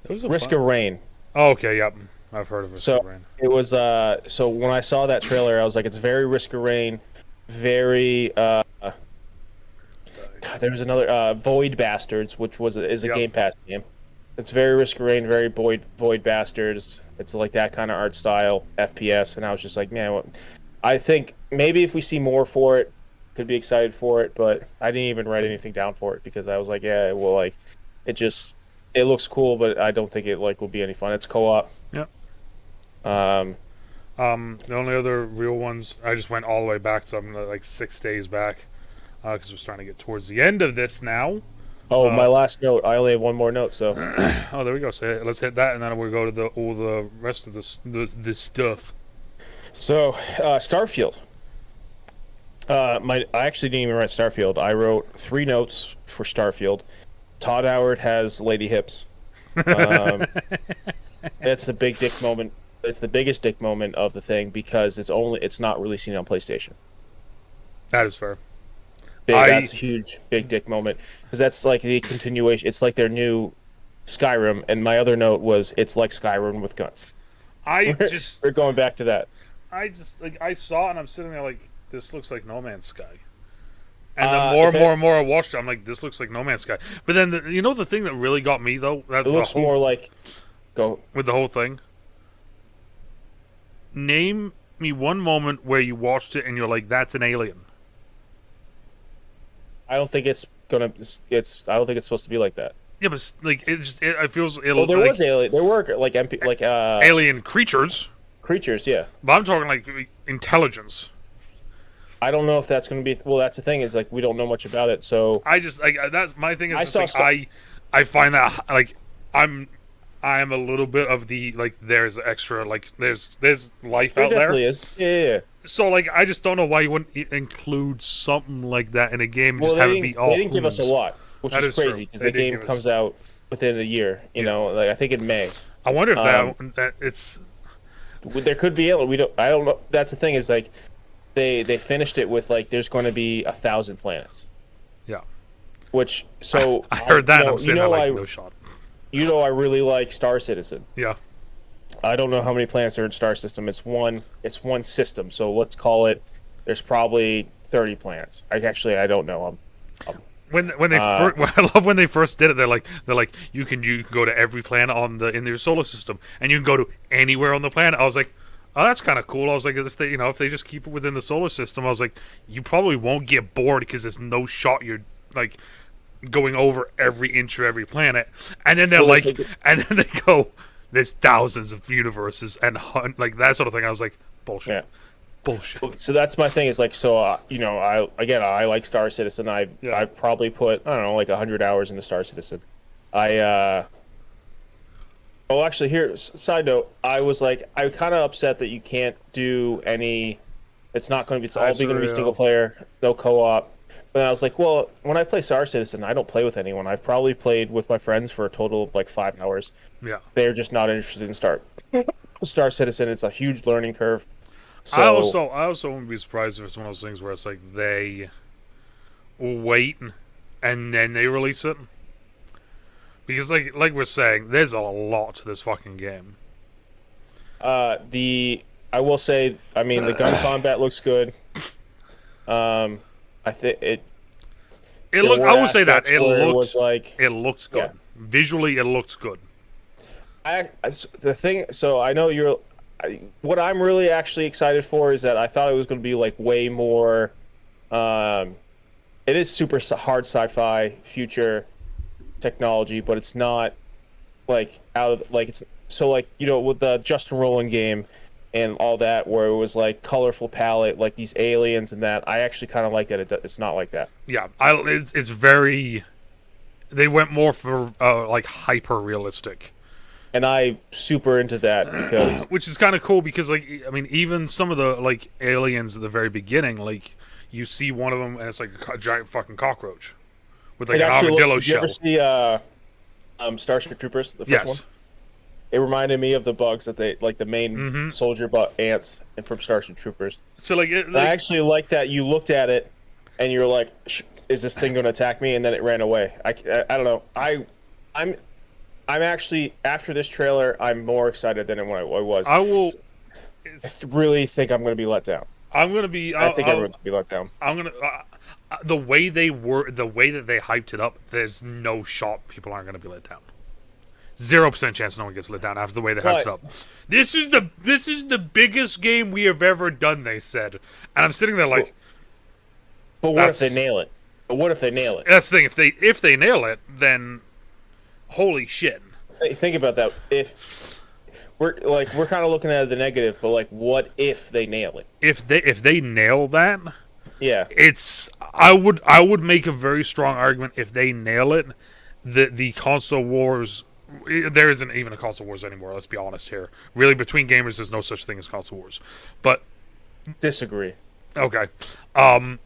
Risk of Rain.
Oh, okay, yep. I've heard of Risk of Rain.
It was so when I saw that trailer, I was like, it's very Risk of Rain, very God, there was another Void Bastards, which is a Game Pass game. It's very Risk of Rain, very Void Bastards. It's like that kind of art style, FPS, and I was just like, man, I think maybe if we see more for it, could be excited for it, but I didn't even write anything down for it because I was like, yeah, well, like, it looks cool, but I don't think it like will be any fun. It's co-op.
Yep. The only other real ones, I just went all the way back, so I'm like 6 days back, because we're starting to get towards the end of this now.
Oh, my last note. I only have one more note, so.
Oh, there we go. So let's hit that, and then we'll go to all the rest of the stuff.
So, Starfield. I actually didn't even write Starfield. I wrote 3 notes for Starfield. Todd Howard has lady hips. It's the big dick moment. It's the biggest dick moment of the thing because it's not releasing on PlayStation.
That is fair.
That's a huge big dick moment because that's like the continuation. It's like their new Skyrim. And my other note was it's like Skyrim with guns. We're going back to that.
I saw it and I'm sitting there like, this looks like No Man's Sky. And the more I watched it, I'm like, this looks like No Man's Sky. But then, the thing that really got me, though...
It looks more like... Go.
With the whole thing. Name me one moment where you watched it and you're like, that's an alien.
I don't think it's gonna... I don't think it's supposed to be like that.
Yeah, but, like, it feels...
Well, there was alien... There were, like,
alien creatures.
Creatures, yeah.
But I'm talking, like, intelligence.
I don't know if that's going to be... Well, that's the thing, is, like, we don't know much about it, so...
That's my thing is, I find that, like, I'm I'm a little bit of the like. There's extra like. There's life
There
out there.
definitely is. Yeah.
So like, I just don't know why you wouldn't include something like that in a game.
Well,
Just have it be all.
they didn't give us a lot, which
That
is
is true.
crazy because
They
the
did
game
give us-
comes out within a year. You know, like I think in May.
I wonder if that it's.
There could be we don't. I don't know. That's the thing is like, they finished it with like there's going to be 1,000 planets.
Yeah.
Which so
I heard that.
You know,
I'm saying no shot.
You know, I really like Star Citizen.
Yeah.
I don't know how many planets are in Star System. It's one system. So let's call it. There's probably 30 planets. I don't know.
When they I love when they first did it. They're like you can go to every planet in your solar system, and you can go to anywhere on the planet. I was like, oh, that's kind of cool. I was like, if they just keep it within the solar system, I was like, you probably won't get bored because there's no shot you're like going over every inch of every planet. And then and then they go, there's thousands of universes and like that sort of thing. I was like, bullshit.
Yeah.
Bullshit.
So that's my thing. Is like I like Star Citizen. I've probably put I don't know like 100 hours into Star Citizen. Oh, actually, here side note. I was kind of upset that you can't do any. It's not going to be. It's all going to be single player, no co-op. But I was like, well, when I play Star Citizen, I don't play with anyone. I've probably played with my friends for a total of like 5 hours.
Yeah.
They're just not interested in Star Citizen. It's a huge learning curve. So,
I also wouldn't be surprised if it's one of those things where it's like they wait and then they release it. Because like we're saying, there's a lot to this fucking game.
I will say, I mean, the gun combat looks good. I think it.
I will say that it looks good.
Yeah.
Visually, it looks good.
So I know what I'm really actually excited for is that I thought it was going to be like way more. It is super hard sci-fi future technology, but it's not like out of like it's so like with the Justin Roiland game and all that where it was like colorful palette like these aliens and that. I actually kind of like that it's not like that.
Yeah, it's very. They went more for like hyper realistic.
And I'm super into that because
which is kind of cool because like I mean even some of the like aliens at the very beginning like you see one of them and it's like a giant fucking cockroach with like an armadillo shell.
Did you ever see Starship Troopers, the first one? It reminded me of the bugs that they like the main soldier ants and from Starship Troopers.
So like,
I actually like that you looked at it and you're like, is this thing going to attack me? And then it ran away. I don't know. I'm actually after this trailer, I'm more excited than when I was.
I
really think I'm going to be let down.
I'm going to be.
I think everyone's going to be let down.
I'm going to. The way that they hyped it up, there's no shot people aren't going to be let down. 0% chance no one gets let down after the way they hyped it up. This is the biggest game we have ever done. They said, and I'm sitting there like.
But what if they nail it?
That's the thing. If they nail it, then. Holy shit!
Think about that. If we're kind of looking at the negative, but like, what if they nail it?
If they nail that,
yeah,
I would make a very strong argument if they nail it. The console wars, there isn't even a console wars anymore. Let's be honest here. Really, between gamers, there's no such thing as console wars. But
disagree.
Okay, I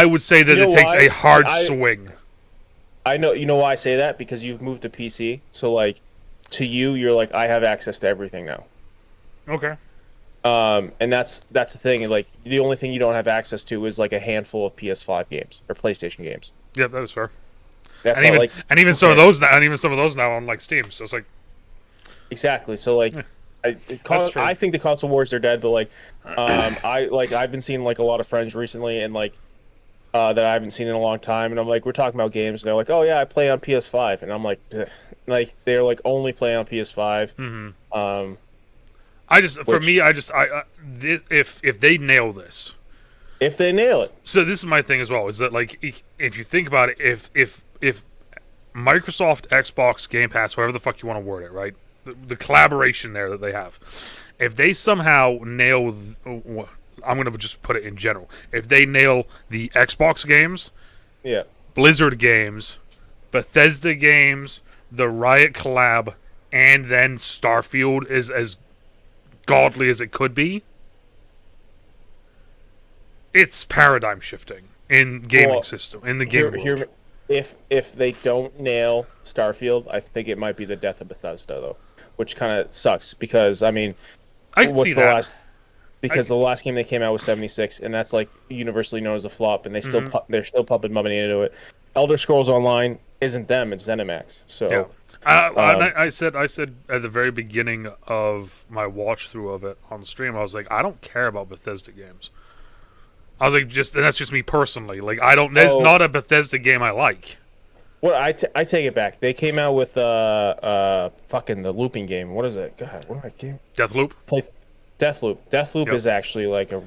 would say that it takes a hard swing.
I know, you know why I say that? Because you've moved to PC, so like, to you, you're like, I have access to everything now.
Okay.
And that's the thing. Like, the only thing you don't have access to is like a handful of PS5 games or PlayStation games.
Yeah, that is fair.
That's
even some of those now on like Steam. So it's like
exactly. So like, I think the console wars are dead. But like, I've been seeing like a lot of friends recently, and like. That I haven't seen in a long time, and I'm like, we're talking about games, and they're like, oh yeah, I play on PS5, and I'm like, they're like only playing on PS5.
Mm-hmm. If they nail this,
if they nail it,
so this is my thing as well, is that like if you think about it, if Microsoft, Xbox, Game Pass, however the fuck you want to word it, right, the collaboration there that they have, if they somehow nail. I'm going to just put it in general. If they nail the Xbox games, Blizzard games, Bethesda games, the Riot collab, and then Starfield is as godly as it could be, it's paradigm shifting in gaming system, in the game world.
If they don't nail Starfield, I think it might be the death of Bethesda, though, which kind of sucks because I mean,
I can see that.
Because the last game they came out was 76, and that's like universally known as a flop, and they're still pumping money into it. Elder Scrolls Online isn't them; it's ZeniMax. So,
yeah. I said at the very beginning of my watch through of it on stream, I was like, I don't care about Bethesda games. I was like, and that's just me personally. Like, I don't. There's not a Bethesda game I like.
Well, I take it back. They came out with fucking the looping game. What is it? God, what am I game?
Deathloop.
Deathloop. Deathloop is actually like a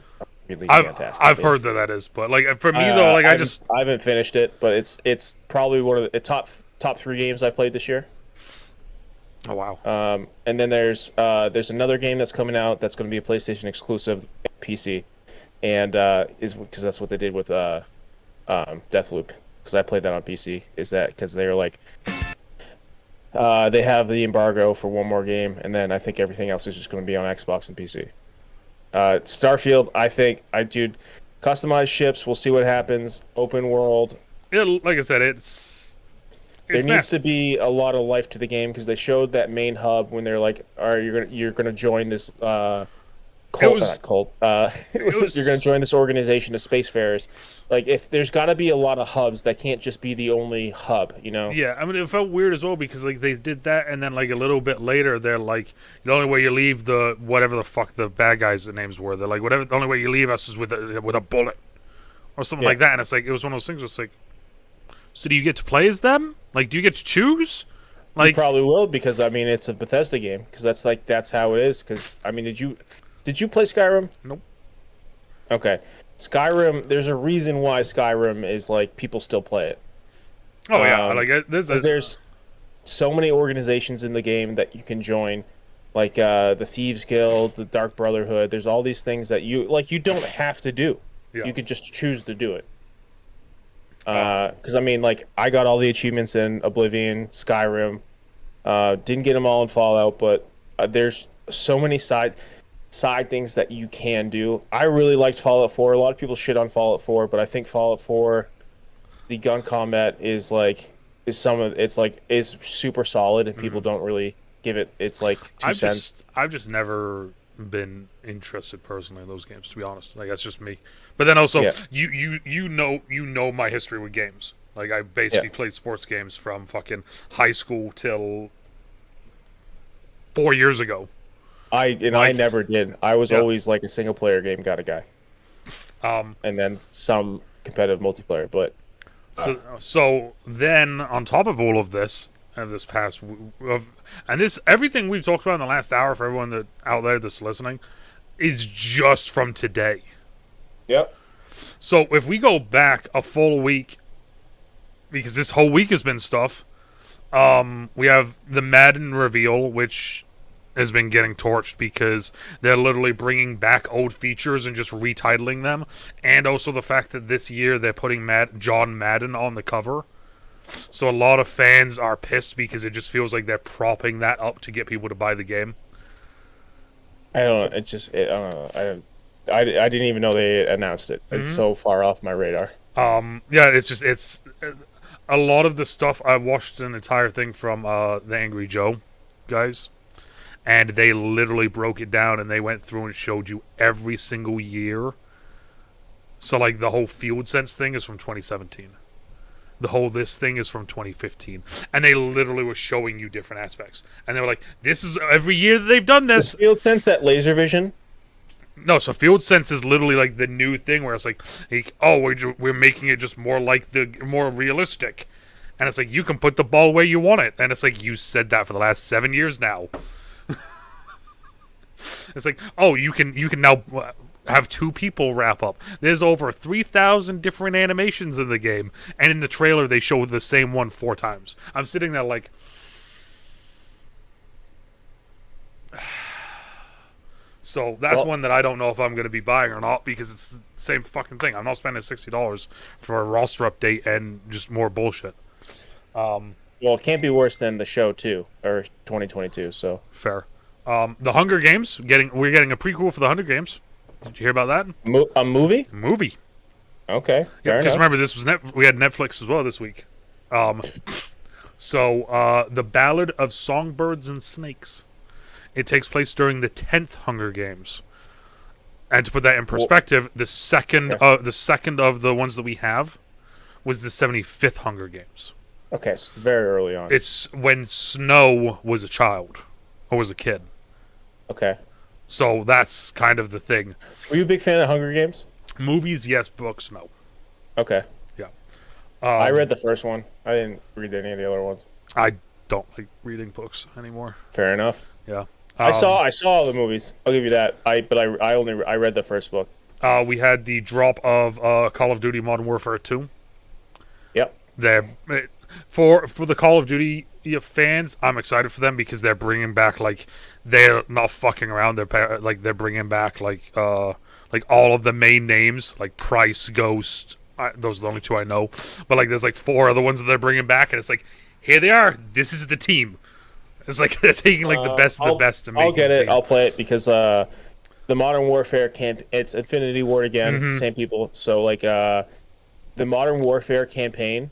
really fantastic.
I've heard that is, but like for me though, like I
haven't finished it, but it's probably one of the top 3 games I played this year.
Oh wow.
And then there's another game that's coming out that's going to be a PlayStation exclusive PC, and is because that's what they did with Deathloop. Because I played that on PC. Is that because they were like they have the embargo for one more game, and then I think everything else is just going to be on Xbox and PC. Starfield, I think dude, customized ships. We'll see what happens. Open world.
Like I said,
there needs to be a lot of life to the game because they showed that main hub when they're like, "All right, you're gonna join this cult." You're gonna join this organization of spacefarers. Like, if there's got to be a lot of hubs, that can't just be the only hub, you know?
Yeah, I mean, it felt weird as well because like they did that, and then like a little bit later, they're like, the only way you leave the whatever the fuck the bad guys' names were, they're like, whatever, the only way you leave us is with a bullet or something like that, and it's like it was one of those things where it's like, so do you get to play as them? Like, do you get to choose? Like,
you probably will because I mean it's a Bethesda game because that's how it is. Because I mean, did you play Skyrim?
Nope.
Okay, Skyrim. There's a reason why Skyrim is like people still play it.
Oh yeah, like
there's so many organizations in the game that you can join, like the Thieves Guild, the Dark Brotherhood. There's all these things that you don't have to do. Yeah. You could just choose to do it. Because I mean, like I got all the achievements in Oblivion, Skyrim. Didn't get them all in Fallout, but there's so many side things that you can do. I really liked Fallout 4. A lot of people shit on Fallout 4, but I think Fallout 4, the gun combat is super solid, and people don't really give it. It's like 2 cents.
I've just never been interested personally in those games, to be honest. Like that's just me. But then also, you know my history with games. Like I basically played sports games from fucking high school till 4 years ago. I
never did. I was always like a single player game kind of guy. And then some competitive multiplayer, but
so then on top of all of this, everything we've talked about in the last hour for everyone out there that's listening is just from today.
Yep.
So if we go back a full week, because this whole week has been stuff, we have the Madden reveal, which has been getting torched because they're literally bringing back old features and just retitling them, and also the fact that this year they're putting John Madden on the cover. So a lot of fans are pissed because it just feels like they're propping that up to get people to buy the game.
I don't know. I don't know. I didn't even know they announced it. It's so far off my radar.
Yeah, it's a lot of the stuff. I watched an entire thing from the Angry Joe guys, and they literally broke it down and they went through and showed you every single year. So like the whole Field Sense thing is from 2017. The whole this thing is from 2015. And they literally were showing you different aspects. And they were like, this is every year that they've done this.
Is Field Sense that laser vision?
No, so Field Sense is literally like the new thing where it's like oh, we're making it just more like more realistic. And it's like, you can put the ball where you want it. And it's like, you said that for the last 7 years now. It's like, oh, you can now have 2 people wrap up. There's over 3,000 different animations in the game. And in the trailer, they show the same one 4 times. I'm sitting there like... So that's one that I don't know if I'm going to be buying or not because it's the same fucking thing. I'm not spending $60 for a roster update and just more bullshit.
Well, it can't be worse than the show too, or 2022. So
Fair. The Hunger Games we're getting a prequel for the Hunger Games. Did you hear about that?
a movie?
Movie.
Okay,
Yeah,
fair
because
enough.
remember this was we had Netflix as well this week. Um, so the Ballad of Songbirds and Snakes. It takes place during the 10th Hunger Games. And to put that in perspective, the second
Yeah.
of the ones that we have was the 75th Hunger Games.
Okay, so it's very early on.
It's when Snow was a child or was a kid.
Okay.
So that's kind of the thing.
Were you a big fan of Hunger Games?
Movies, yes. Books, no.
Okay.
Yeah.
I read the first one. I didn't read any of the other ones.
I don't like reading books anymore.
Fair enough.
Yeah.
I saw all the movies. I'll give you that. I read the first book.
We had the drop of Call of Duty Modern Warfare 2.
Yep.
For the Call of Duty fans, I'm excited for them because they're bringing back they're not fucking around. They're bringing back all of the main names like Price, Ghost. Those are the only two I know. But there's 4 other ones that they're bringing back, and it's here they are. This is the team. It's they're taking the best of the best and making
I'll get it.
team.
I'll play it because the Modern Warfare it's Infinity Ward again, same people. So the Modern Warfare campaign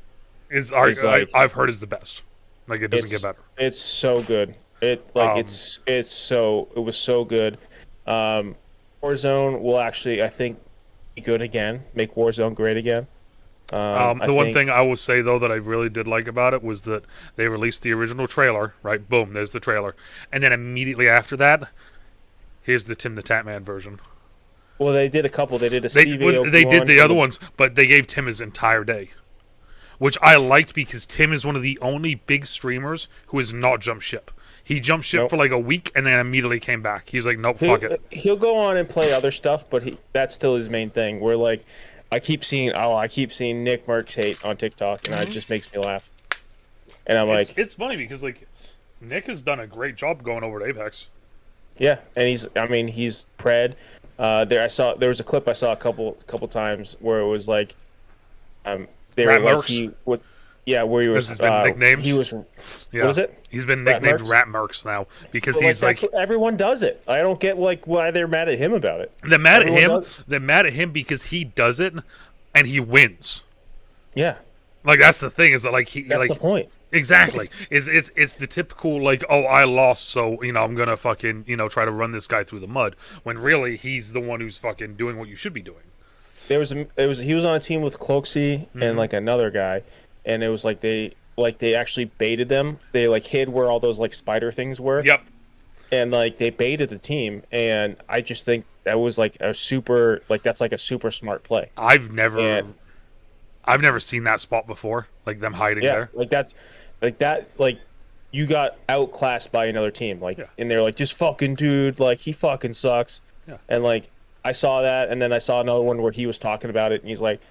I've heard is the best. It doesn't get better.
It's so good. It was so good. Warzone will actually, I think, be good again. Make Warzone great again.
One thing I will say though that I really did like about it was that they released the original trailer. Right, boom, there's the trailer, and then immediately after that, here's the Tim the Tatman version.
Well, they did a couple. They did a Stevie.
They did the other ones, but they gave Tim his entire day, which I liked because Tim is one of the only big streamers who has not jumped ship. He jumped ship for a week and then immediately came back. He's like, nope, fuck it.
He'll go on and play other stuff, but that's still his main thing. Where I keep seeing Nick Merckx hate on TikTok, and it just makes me laugh. And I'm
it's funny because Nick has done a great job going over to Apex.
Yeah, and he's pred. There was a clip I saw a couple times where it was they
Rat
were
Mercs.
where he was.
This has been nicknamed.
He was.
Yeah.
What was it?
He's been nicknamed Rat Mercs now because he's
everyone does it. I don't get why they're mad at him about it.
They're mad at him. They're mad at him because he does it and he wins.
Yeah.
That's the thing is that
That's the point.
Exactly. It's the typical oh, I lost, so I'm gonna fucking try to run this guy through the mud when really he's the one who's fucking doing what you should be doing.
He was on a team with Cloaksy and another guy, and it was they actually baited them. They hid where all those spider things were.
Yep.
And they baited the team, and I just think that was a super that's a super smart play.
I've never seen that spot before, them hiding there.
You got outclassed by another team, and they're this fucking dude, he fucking sucks.
Yeah.
And I saw that, and then I saw another one where he was talking about it, and he's like,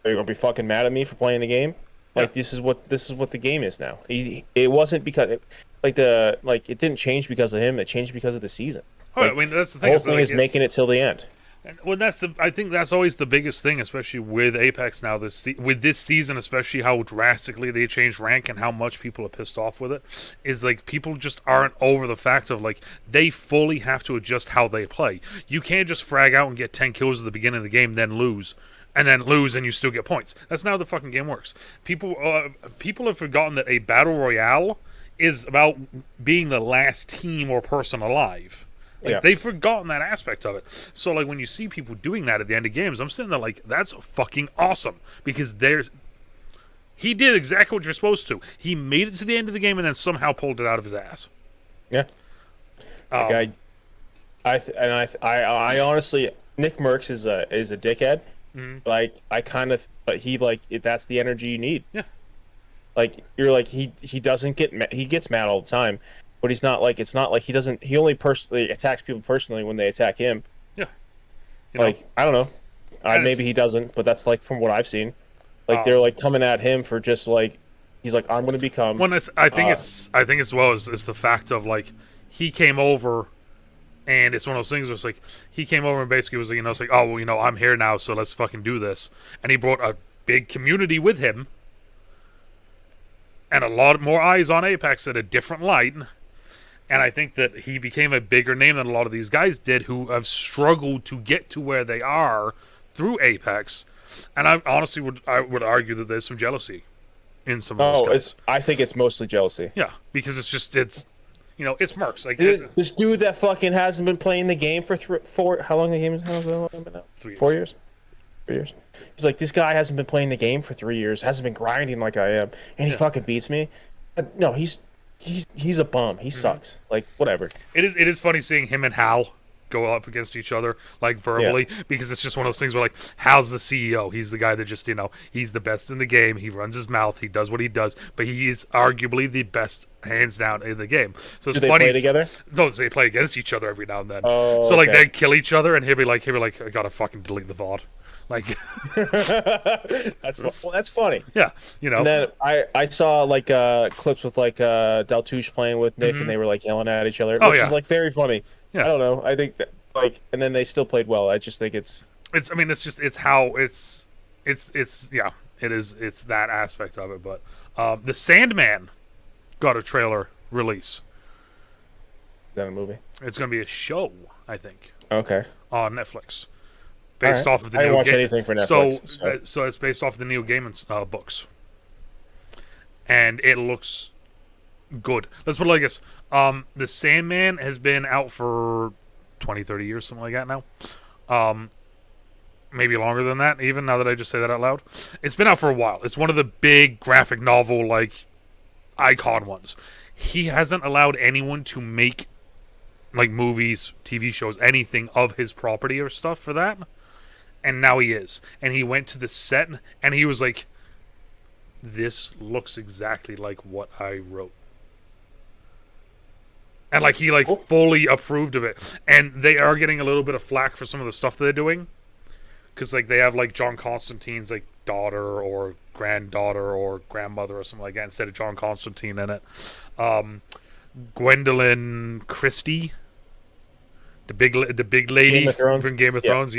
"Are you gonna be fucking mad at me for playing the game? This is what the game is now." It wasn't because it didn't change because of him. It changed because of the season.
Oh, I mean that's the thing.
The whole thing is making it till the end.
Well, I think that's always the biggest thing, especially with Apex now. With this season, especially how drastically they changed rank and how much people are pissed off with it, is people just aren't over the fact of they fully have to adjust how they play. You can't just frag out and get 10 kills at the beginning of the game, then lose, and you still get points. That's not how the fucking game works. People have forgotten that a battle royale is about being the last team or person alive. They've forgotten that aspect of it. So, when you see people doing that at the end of games, I'm sitting there that's fucking awesome. Because he did exactly what you're supposed to. He made it to the end of the game and then somehow pulled it out of his ass.
Yeah. I honestly, Nick Merckx is a dickhead. Mm-hmm. That's the energy you need.
Yeah.
He doesn't he gets mad all the time. But he's not it's not he doesn't. He only personally attacks people personally when they attack him.
Yeah.
I don't know. Maybe he doesn't, but that's from what I've seen. They're coming at him for just he's I'm going to become.
Well, I think as well as the fact of he came over, and it's one of those things where it's he came over and basically was it's oh well I'm here now, so let's fucking do this, and he brought a big community with him. and a lot more eyes on Apex in a different light. And I think that he became a bigger name than a lot of these guys did who have struggled to get to where they are through Apex. And I honestly would argue that there's some jealousy in some of those guys.
I think it's mostly jealousy.
Yeah, because it's it's mercs. Like
this dude that fucking hasn't been playing the game for how long the game has been out?
3 years.
4 years? 3 years. He's like, this guy hasn't been playing the game for 3 years, hasn't been grinding like I am, and he fucking beats me. No, he's a bum. He sucks. Like, whatever.
It is funny seeing him and Hal go up against each other, like, verbally, because it's just one of those things where, like, Hal's the CEO. He's the guy that just, he's the best in the game. He runs his mouth. He does what he does, but he is arguably the best, hands down, in the game. So it's
Do they
funny.
Play together?
No, they play against each other every now and then.
Oh,
so, like, they kill each other, and he'll be like, I gotta fucking delete the VOD. Like,
that's funny.
Yeah,
And then I saw like clips with like Daltouche playing with Nick, and they were like yelling at each other, which is like very funny. Yeah. I don't know. I think that like, and then they still played well. I just think it's that aspect of it. But the Sandman got a trailer release. Is that a movie?
It's going to be a show, I think.
Okay.
On Netflix. Based off of the
I didn't
Neil
watch anything for Netflix.
So it's based off of the Neil Gaiman books. And it looks good. Let's put it like this. The Sandman has been out for 20, 30 years, something like that now. Maybe longer than that, even, now that I just say that out loud. It's been out for a while. It's one of the big graphic novel, like, icon ones. He hasn't allowed anyone to make, like, movies, TV shows, anything of his property or stuff for that. And now he is. And he went to the set, and he was like, this looks exactly like what I wrote. And, like, he, like, fully approved of it. And they are getting a little bit of flack for some of the stuff that they're doing. Because, like, they have, like, John Constantine's, like, daughter or granddaughter or grandmother or something like that instead of John Constantine in it. Gwendolyn Christie, the big lady from Game of Thrones,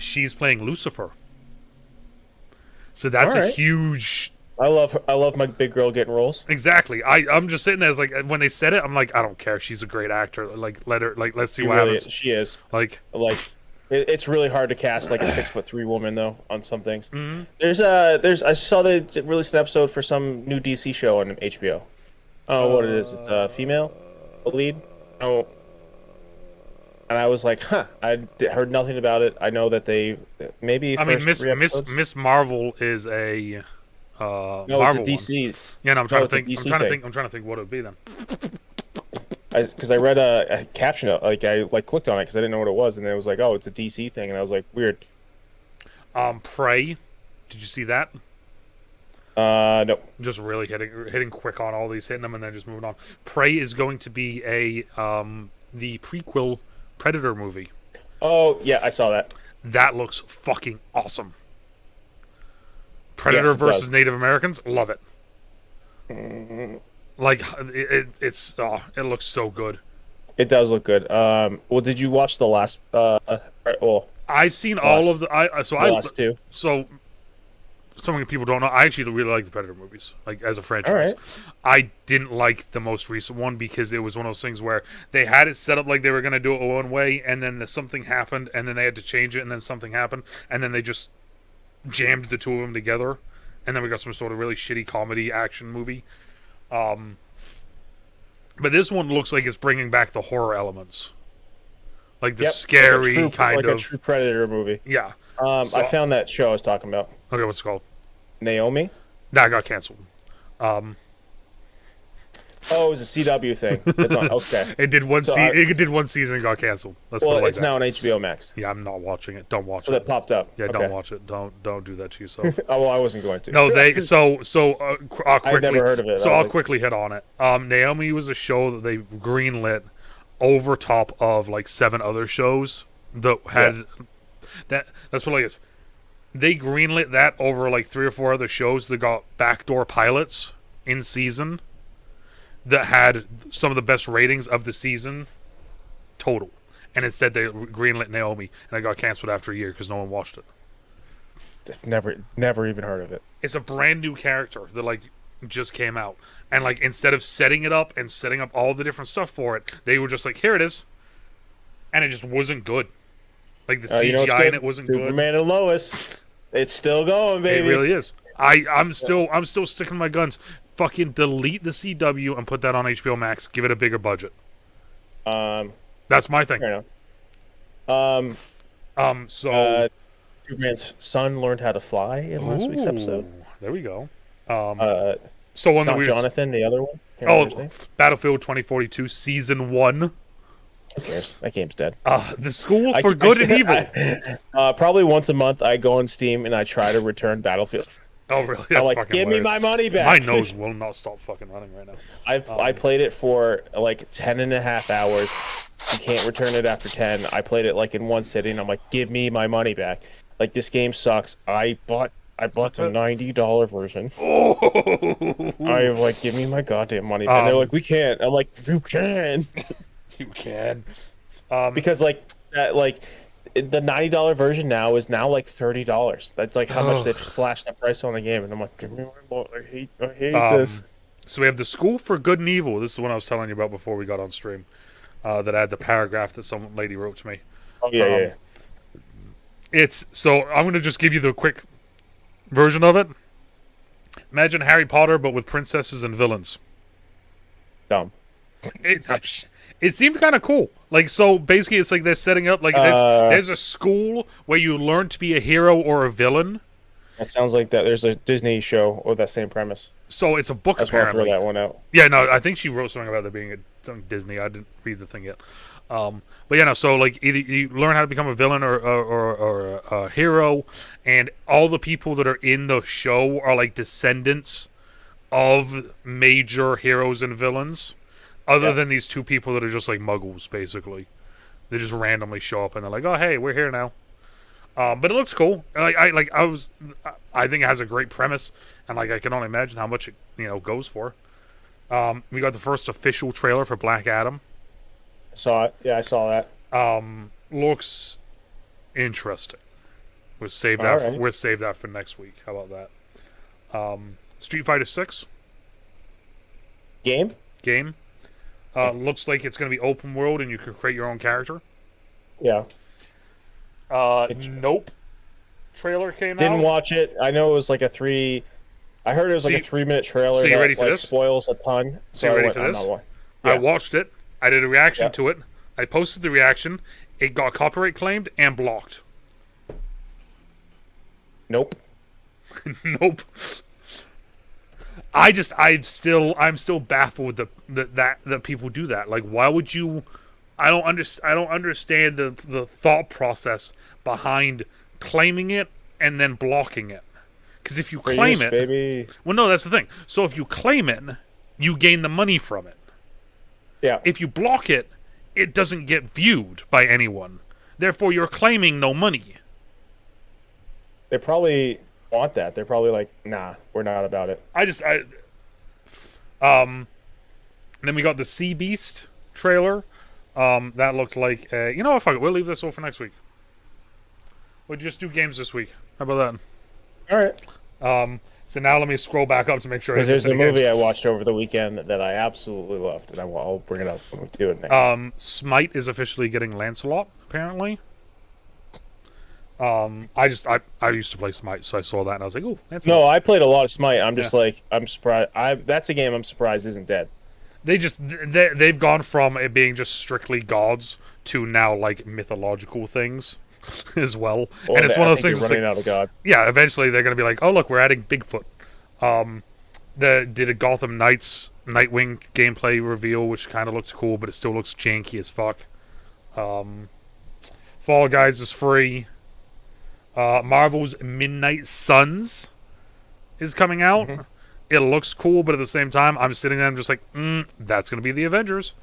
she's playing Lucifer. So that's a huge...
I love my big girl getting roles.
Exactly. I'm just sitting there, it's like, when they said it, I'm like, I don't care. She's a great actor. Like, let's see what happens.
She is.
Like,
it's really hard to cast like a 6'3" woman though on some things.
Mm-hmm.
I saw they released an episode for some new DC show on HBO. Oh, what it is? It's a female lead. Oh, and I was like, huh. I heard nothing about it. I know that they maybe.
Miss Marvel is a.
No,
Marvel
it's a DC.
One. Yeah, no, I'm trying to think. I'm trying to think what it would be then.
Because I read a caption, I clicked on it because I didn't know what it was, and then it was like, oh, it's a DC thing, and I was like, weird.
Prey, did you see that?
No.
Just really hitting quick on all these, hitting them, and then just moving on. Prey is going to be the prequel Predator movie.
Oh yeah, I saw that.
That looks fucking awesome. Predator versus Native Americans, love it. Like it looks so good.
It does look good. Well, did you watch the last?
I've seen all of the.
Last two.
So, so many people don't know. I actually really like the Predator movies, like as a franchise.
Right.
I didn't like the most recent one because it was one of those things where they had it set up like they were going to do it one way, and then something happened, and then they had to change it, and then something happened, and then they just jammed the two of them together, and then we got some sort of really shitty comedy action movie. But this one looks like it's bringing back the horror elements, like the scary like
a true Predator movie.
Yeah.
I found that show I was talking about.
Okay, what's it called?
Naomi.
That got canceled.
Oh, it was a CW thing. It's on. Okay.
It did one season and got canceled. Let's put it like
it's now on HBO Max.
Yeah, I'm not watching it. Don't watch it.
So that popped up.
Yeah, don't watch it. Don't do that to yourself.
Oh, well, I wasn't going to.
No, I'll quickly.
I've never heard of it.
So I'll quickly hit on it. Naomi was a show that they greenlit over top of like 7 other shows that had that. Let's put it like this. They greenlit that over like 3 or 4 other shows that got backdoor pilots in season that had some of the best ratings of the season total. And instead they greenlit Naomi, and it got canceled after a year because no one watched it.
Never even heard of it.
It's a brand new character that like just came out, and like instead of setting it up and setting up all the different stuff for it, they were just like, here it is, and it just wasn't good. Like the CGI in it wasn't good.
Superman and Lois, it's still going, baby.
It really is. I'm still sticking to my guns. Fucking delete the CW and put that on HBO Max. Give it a bigger budget. That's my thing.
Fair enough.
So
Superman's son learned how to fly in last week's episode.
There we go.
So on Jonathan, the other one.
Battlefield 2042 Season 1.
Who cares? That game's dead.
The School for Good and Evil.
Probably once a month, I go on Steam and I try to return Battlefield.
Oh, really? That's
I'm like,
fucking
give
hilarious.
me my money back.
My nose will not stop fucking running right now.
I played it for like 10.5 hours. You can't return it after 10. I played it like in one sitting. I'm like, give me my money back. Like, this game sucks. I bought the $90 version.
Oh.
I'm like, give me my goddamn money back. And they're like, we can't. I'm like, you can.
You can.
Because like that, like the $90 version now is now like $30. That's like how much they've slashed the price on the game, and I'm like, give me my money. I hate this.
So we have the School for Good and Evil. This is the one I was telling you about before we got on stream. That had the paragraph that some lady wrote to me.
Oh yeah.
It's so I'm gonna just give you the quick version of it. Imagine Harry Potter but with princesses and villains.
Dumb.
It seemed kind of cool. Like, so basically it's like they're setting up like there's a school where you learn to be a hero or a villain.
That sounds like that. There's a Disney show with that same premise.
So it's a book.
That's
apparently.
Why I throw that one out.
Yeah, no, I think she wrote something about there being something Disney. I didn't read the thing yet. But yeah, no. So like, either you learn how to become a villain or a hero, and all the people that are in the show are like descendants of major heroes and villains. Other than these two people that are just like muggles, basically, they just randomly show up and they're like, "Oh, hey, we're here now." But it looks cool. I think it has a great premise, and like I can only imagine how much it goes for. We got the first official trailer for Black Adam.
Saw it. Yeah, I saw that.
Looks interesting. We'll save that.
Right.
We'll save that for next week. How about that? Street Fighter 6
game.
Looks like it's going to be open world and you can create your own character.
Yeah.
Nope. Trailer came out.
Didn't watch it. I know it was like a 3. I heard it was like a 3-minute trailer.
So you ready for this?
Spoils a ton.
So you ready for this? Yeah. I watched it. I did a reaction to it. I posted the reaction. It got copyright claimed and blocked.
Nope.
Nope. I'm still baffled that people do that. Like, why would you? I don't understand the thought process behind claiming it and then blocking it. Because if you claim it,
baby.
Well, no, that's the thing. So if you claim it, you gain the money from it.
Yeah.
If you block it, it doesn't get viewed by anyone. Therefore, you're claiming no money.
They probably want that. They're probably like, nah, we're not about it.
Then we got the Sea Beast trailer. That looked like fuck it, we'll leave this all for next week. We'll just do games this week. How about
that? All right.
So now let me scroll back up to make sure.
Because there's a movie I watched over the weekend that I absolutely loved, and I'll bring it up when we do it next.
Smite is officially getting Lancelot, apparently. I used to play Smite, so I saw that and I was like, "Ooh, Lancelot."
No, I played a lot of Smite. I'm just like, I'm surprised. That's a game I'm surprised isn't dead.
They've gone from it being just strictly gods to now like mythological things as well. And it's one of those things.
Running out of gods.
Yeah, eventually they're gonna be like, "Oh look, we're adding Bigfoot." They did a Gotham Knights Nightwing gameplay reveal, which kind of looks cool, but it still looks janky as fuck. Fall Guys is free. Marvel's Midnight Suns is coming out. Mm-hmm. It looks cool, but at the same time, I'm sitting there and I'm just like, that's going to be the Avengers.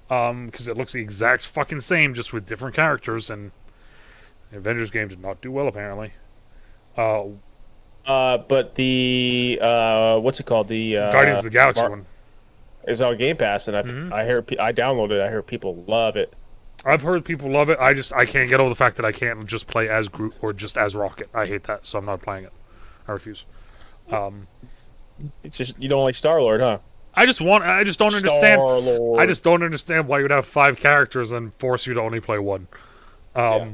Because it looks the exact fucking same, just with different characters, and the Avengers game did not do well, apparently.
But the, what's it called? The
Guardians of the Galaxy one.
Is on Game Pass, and I downloaded it. I hear people love it.
I've heard people love it. I can't get over the fact that I can't just play as Groot or just as Rocket. I hate that, so I'm not playing it. I refuse.
It's just you don't like Star Lord, huh?
I just don't understand. I
Star-Lord.
just don't understand why you'd have 5 characters and force you to only play one.
Yeah.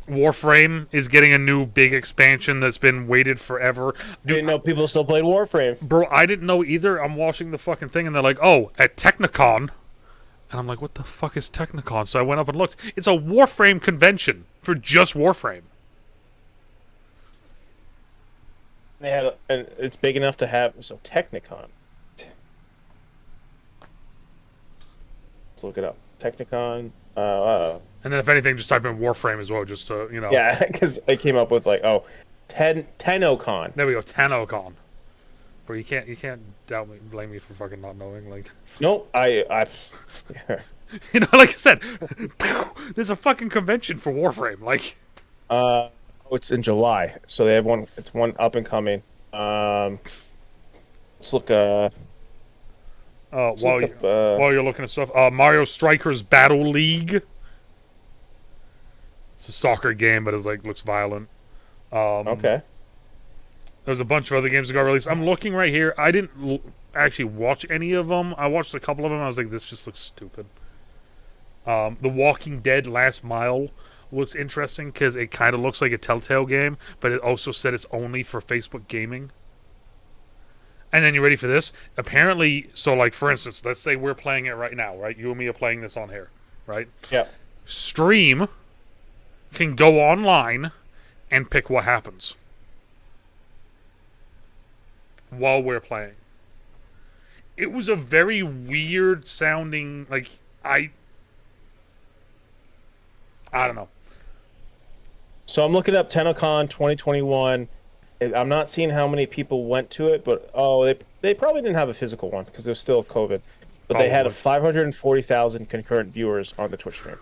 Warframe is getting a new big expansion that's been waited forever. Dude,
Didn't know people still played Warframe.
bro, I didn't know either. I'm watching the fucking thing and they're like, oh, at Technicon. And I'm like, what the fuck is Technicon? So I went up and looked. It's a Warframe convention for just Warframe.
They had, and it's big enough to have so Technicon. Let's look it up. Technicon.
And then if anything, just type in Warframe as well, just to, you know.
Yeah, because I came up with like, Tenocon.
There we go, Tenocon. Bro, you can't doubt me, blame me for fucking not knowing. Like,
Nope, I
you know, like I said, there's a fucking convention for Warframe. Like,
it's in July, so they have one. It's one up and coming. Let's look.
while
look up,
while you're looking at stuff, Mario Strikers Battle League. It's a soccer game, but it's like looks violent.
Okay.
There's a bunch of other games that got released. I'm looking right here. I didn't actually watch any of them. I watched a couple of them. I was like, this just looks stupid. The Walking Dead Last Mile looks interesting because it kind of looks like a Telltale game, but it also said it's only for Facebook gaming. And then you ready for this? Apparently, so like for instance, let's say we're playing it right now, right? You and me are playing this on here, right?
Yeah.
Stream can go online and pick what happens while we're playing. It was a very weird sounding, like, I don't know.
So I'm looking up Tenocon 2021. I'm not seeing how many people went to it, but they probably didn't have a physical one because it was still COVID. But they had 540,000 concurrent viewers on the Twitch stream,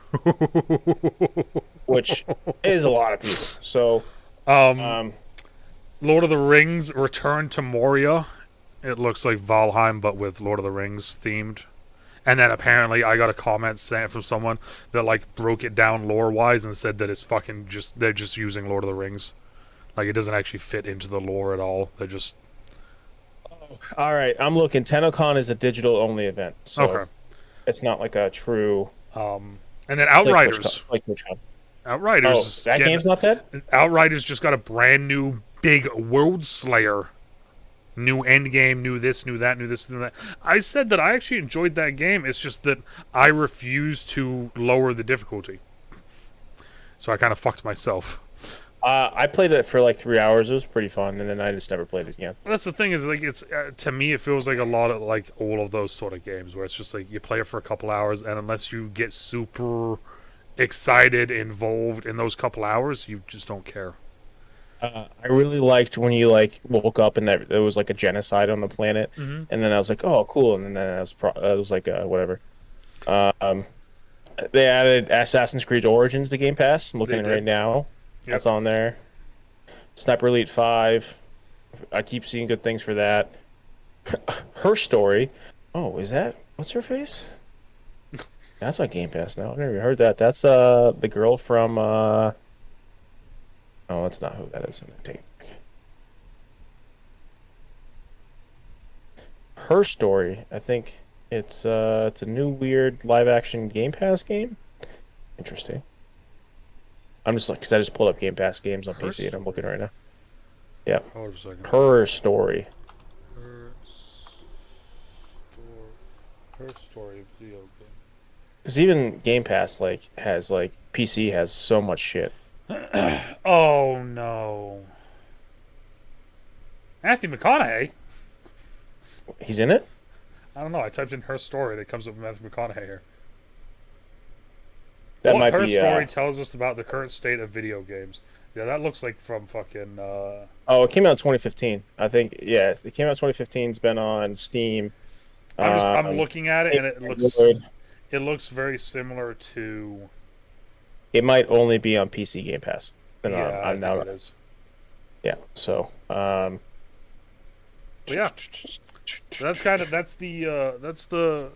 which is a lot of people. So,
Lord of the Rings Return to Moria. It looks like Valheim, but with Lord of the Rings themed. And then apparently I got a comment from someone that like broke it down lore-wise and said that it's fucking just, they're just using Lord of the Rings. Like, it doesn't actually fit into the lore at all. They're just...
all right, I'm looking. Tenocon is a digital-only event, so
okay.
it's not like a true...
And then Outriders.
Like TwitchCon.
Outriders.
Oh, that game's not dead?
Outriders just got a brand new big World Slayer. New end game, new this, new that, new this, new that. I said that I actually enjoyed that game. It's just that I refused to lower the difficulty. So I kind of fucked myself.
I played it for like 3 hours. It was pretty fun, and then I just never played it again.
That's the thing is, like, it's to me it feels like a lot of like all of those sort of games where it's just like you play it for a couple hours, and unless you get super excited, involved in those couple hours, you just don't care.
I really liked when you like woke up and that there was like a genocide on the planet, and then I was like, oh, cool, and then I was like, whatever. They added Assassin's Creed Origins to Game Pass. I'm looking at it right now. Yep. That's on there. Sniper Elite 5. I keep seeing good things for that. Her Story. Oh, is that... what's her face? That's on Game Pass now. I've never even heard that. That's the girl from... oh, that's not who that is. I'm gonna take it back. Her Story. I think it's a new weird live-action Game Pass game. Interesting. I'm just like, because I just pulled up Game Pass games on PC and I'm looking right now. Yeah.
Hold on a second.
Her Story.
Her Story video game.
Because even Game Pass like has like PC has so much shit.
Oh no. Matthew McConaughey?
He's in it?
I don't know. I typed in Her Story. That comes up with Matthew McConaughey here.
That
what
might
Her
be.
Story tells us about the current state of video games. Yeah, that looks like from fucking.
Oh, it came out in 2015. I think. Yeah, it came out in 2015. It's been on Steam.
I'm looking at it, and it looks very similar to.
It might only be on PC Game Pass.
Yeah, I think it is.
Yeah. So.
Yeah. That's the.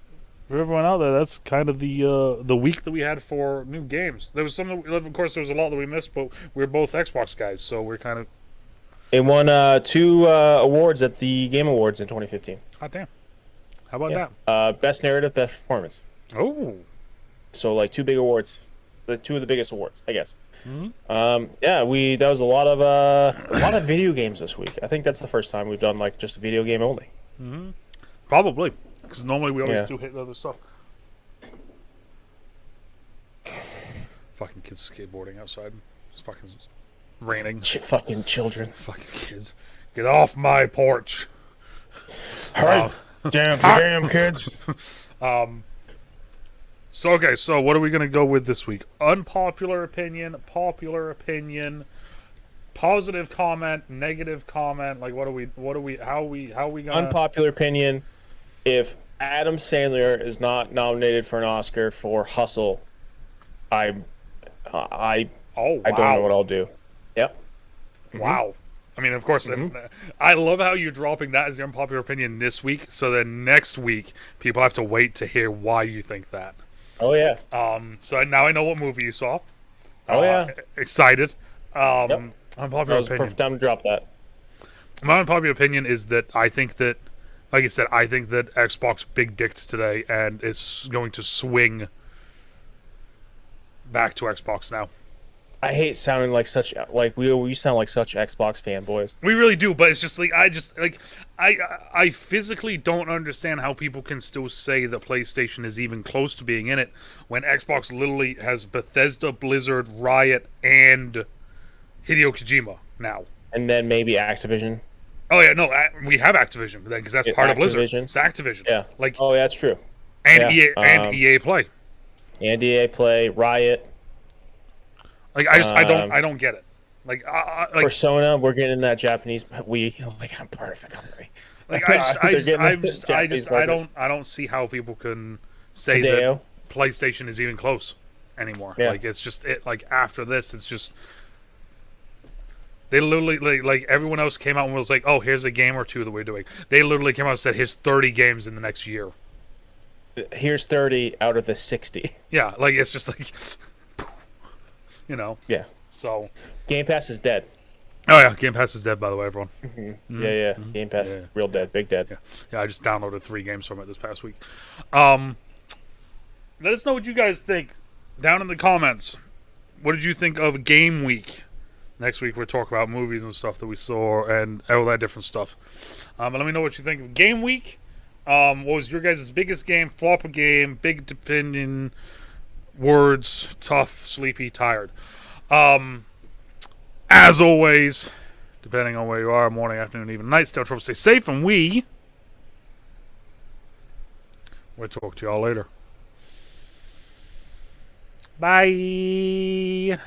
For everyone out there, that's kind of the week that we had for new games. There was some, of course, there was a lot that we missed, but we're both Xbox guys, so we're kind of.
It won 2 awards at the Game Awards in 2015.
Hot damn. How about
Yeah.
that?
Best narrative, best performance.
Oh.
So like 2 big awards, the 2 of the biggest awards, I guess.
Mm-hmm.
Yeah, that was a lot of video games this week. I think that's the first time we've done like just a video game only.
Mm-hmm. Probably, because normally we always
Yeah.
do hit other stuff. Fucking kids skateboarding outside. It's fucking raining.
Fucking children.
Fucking kids. Get off my porch.
All right. Damn kids.
So okay, so what are we gonna go with this week? Unpopular opinion, popular opinion, positive comment, negative comment. Like how are we gonna
Unpopular opinion: if Adam Sandler is not nominated for an Oscar for Hustle, I
Oh wow.
I don't know what I'll do. Yep.
Wow. I mean, of course, I love how you're dropping that as your unpopular opinion this week, so then next week people have to wait to hear why you think that.
Oh yeah.
So now I know what movie you saw.
Oh yeah.
Excited.
Yep. That
Unpopular
was the
opinion.
perfect time to drop that.
My unpopular opinion is that I think that, like I said, I think that Xbox big dicked today and is going to swing back to Xbox now.
I hate sounding like such we sound like such Xbox fanboys.
We really do, but it's just like I physically don't understand how people can still say that PlayStation is even close to being in it when Xbox literally has Bethesda, Blizzard, Riot, and Hideo Kojima now.
And then maybe Activision.
Oh yeah, no, we have Activision because that's part of Blizzard. It's Activision.
Yeah.
Like
oh, yeah, that's true.
And EA Play.
And EA Play, Riot.
Like I don't get it. Like
Persona, we're getting that Japanese. I'm part of the company.
Like I don't see how people can say
Hideo.
that PlayStation is even close anymore.
Yeah.
Like it's just like after this, it's just they literally like everyone else came out and was like, oh, here's a game or two that we're doing. They literally came out and said, here's 30 games in the next year.
Here's 30 out of the 60.
Yeah, like it's just like.
Yeah.
So.
Game Pass is dead.
Oh yeah, Game Pass is dead. By the way, everyone.
Mm-hmm. Yeah. Game Pass, real dead, big dead.
Yeah. I just downloaded 3 games from it this past week. Let us know what you guys think down in the comments. What did you think of Game Week? Next week we'll talk about movies and stuff that we saw and all that different stuff. But let me know what you think of Game Week. What was your guys' biggest game, flop game, big opinion? Words, tough, sleepy, tired. As always, depending on where you are, morning, afternoon, even night, stay stay safe, and we'll talk to y'all later. Bye.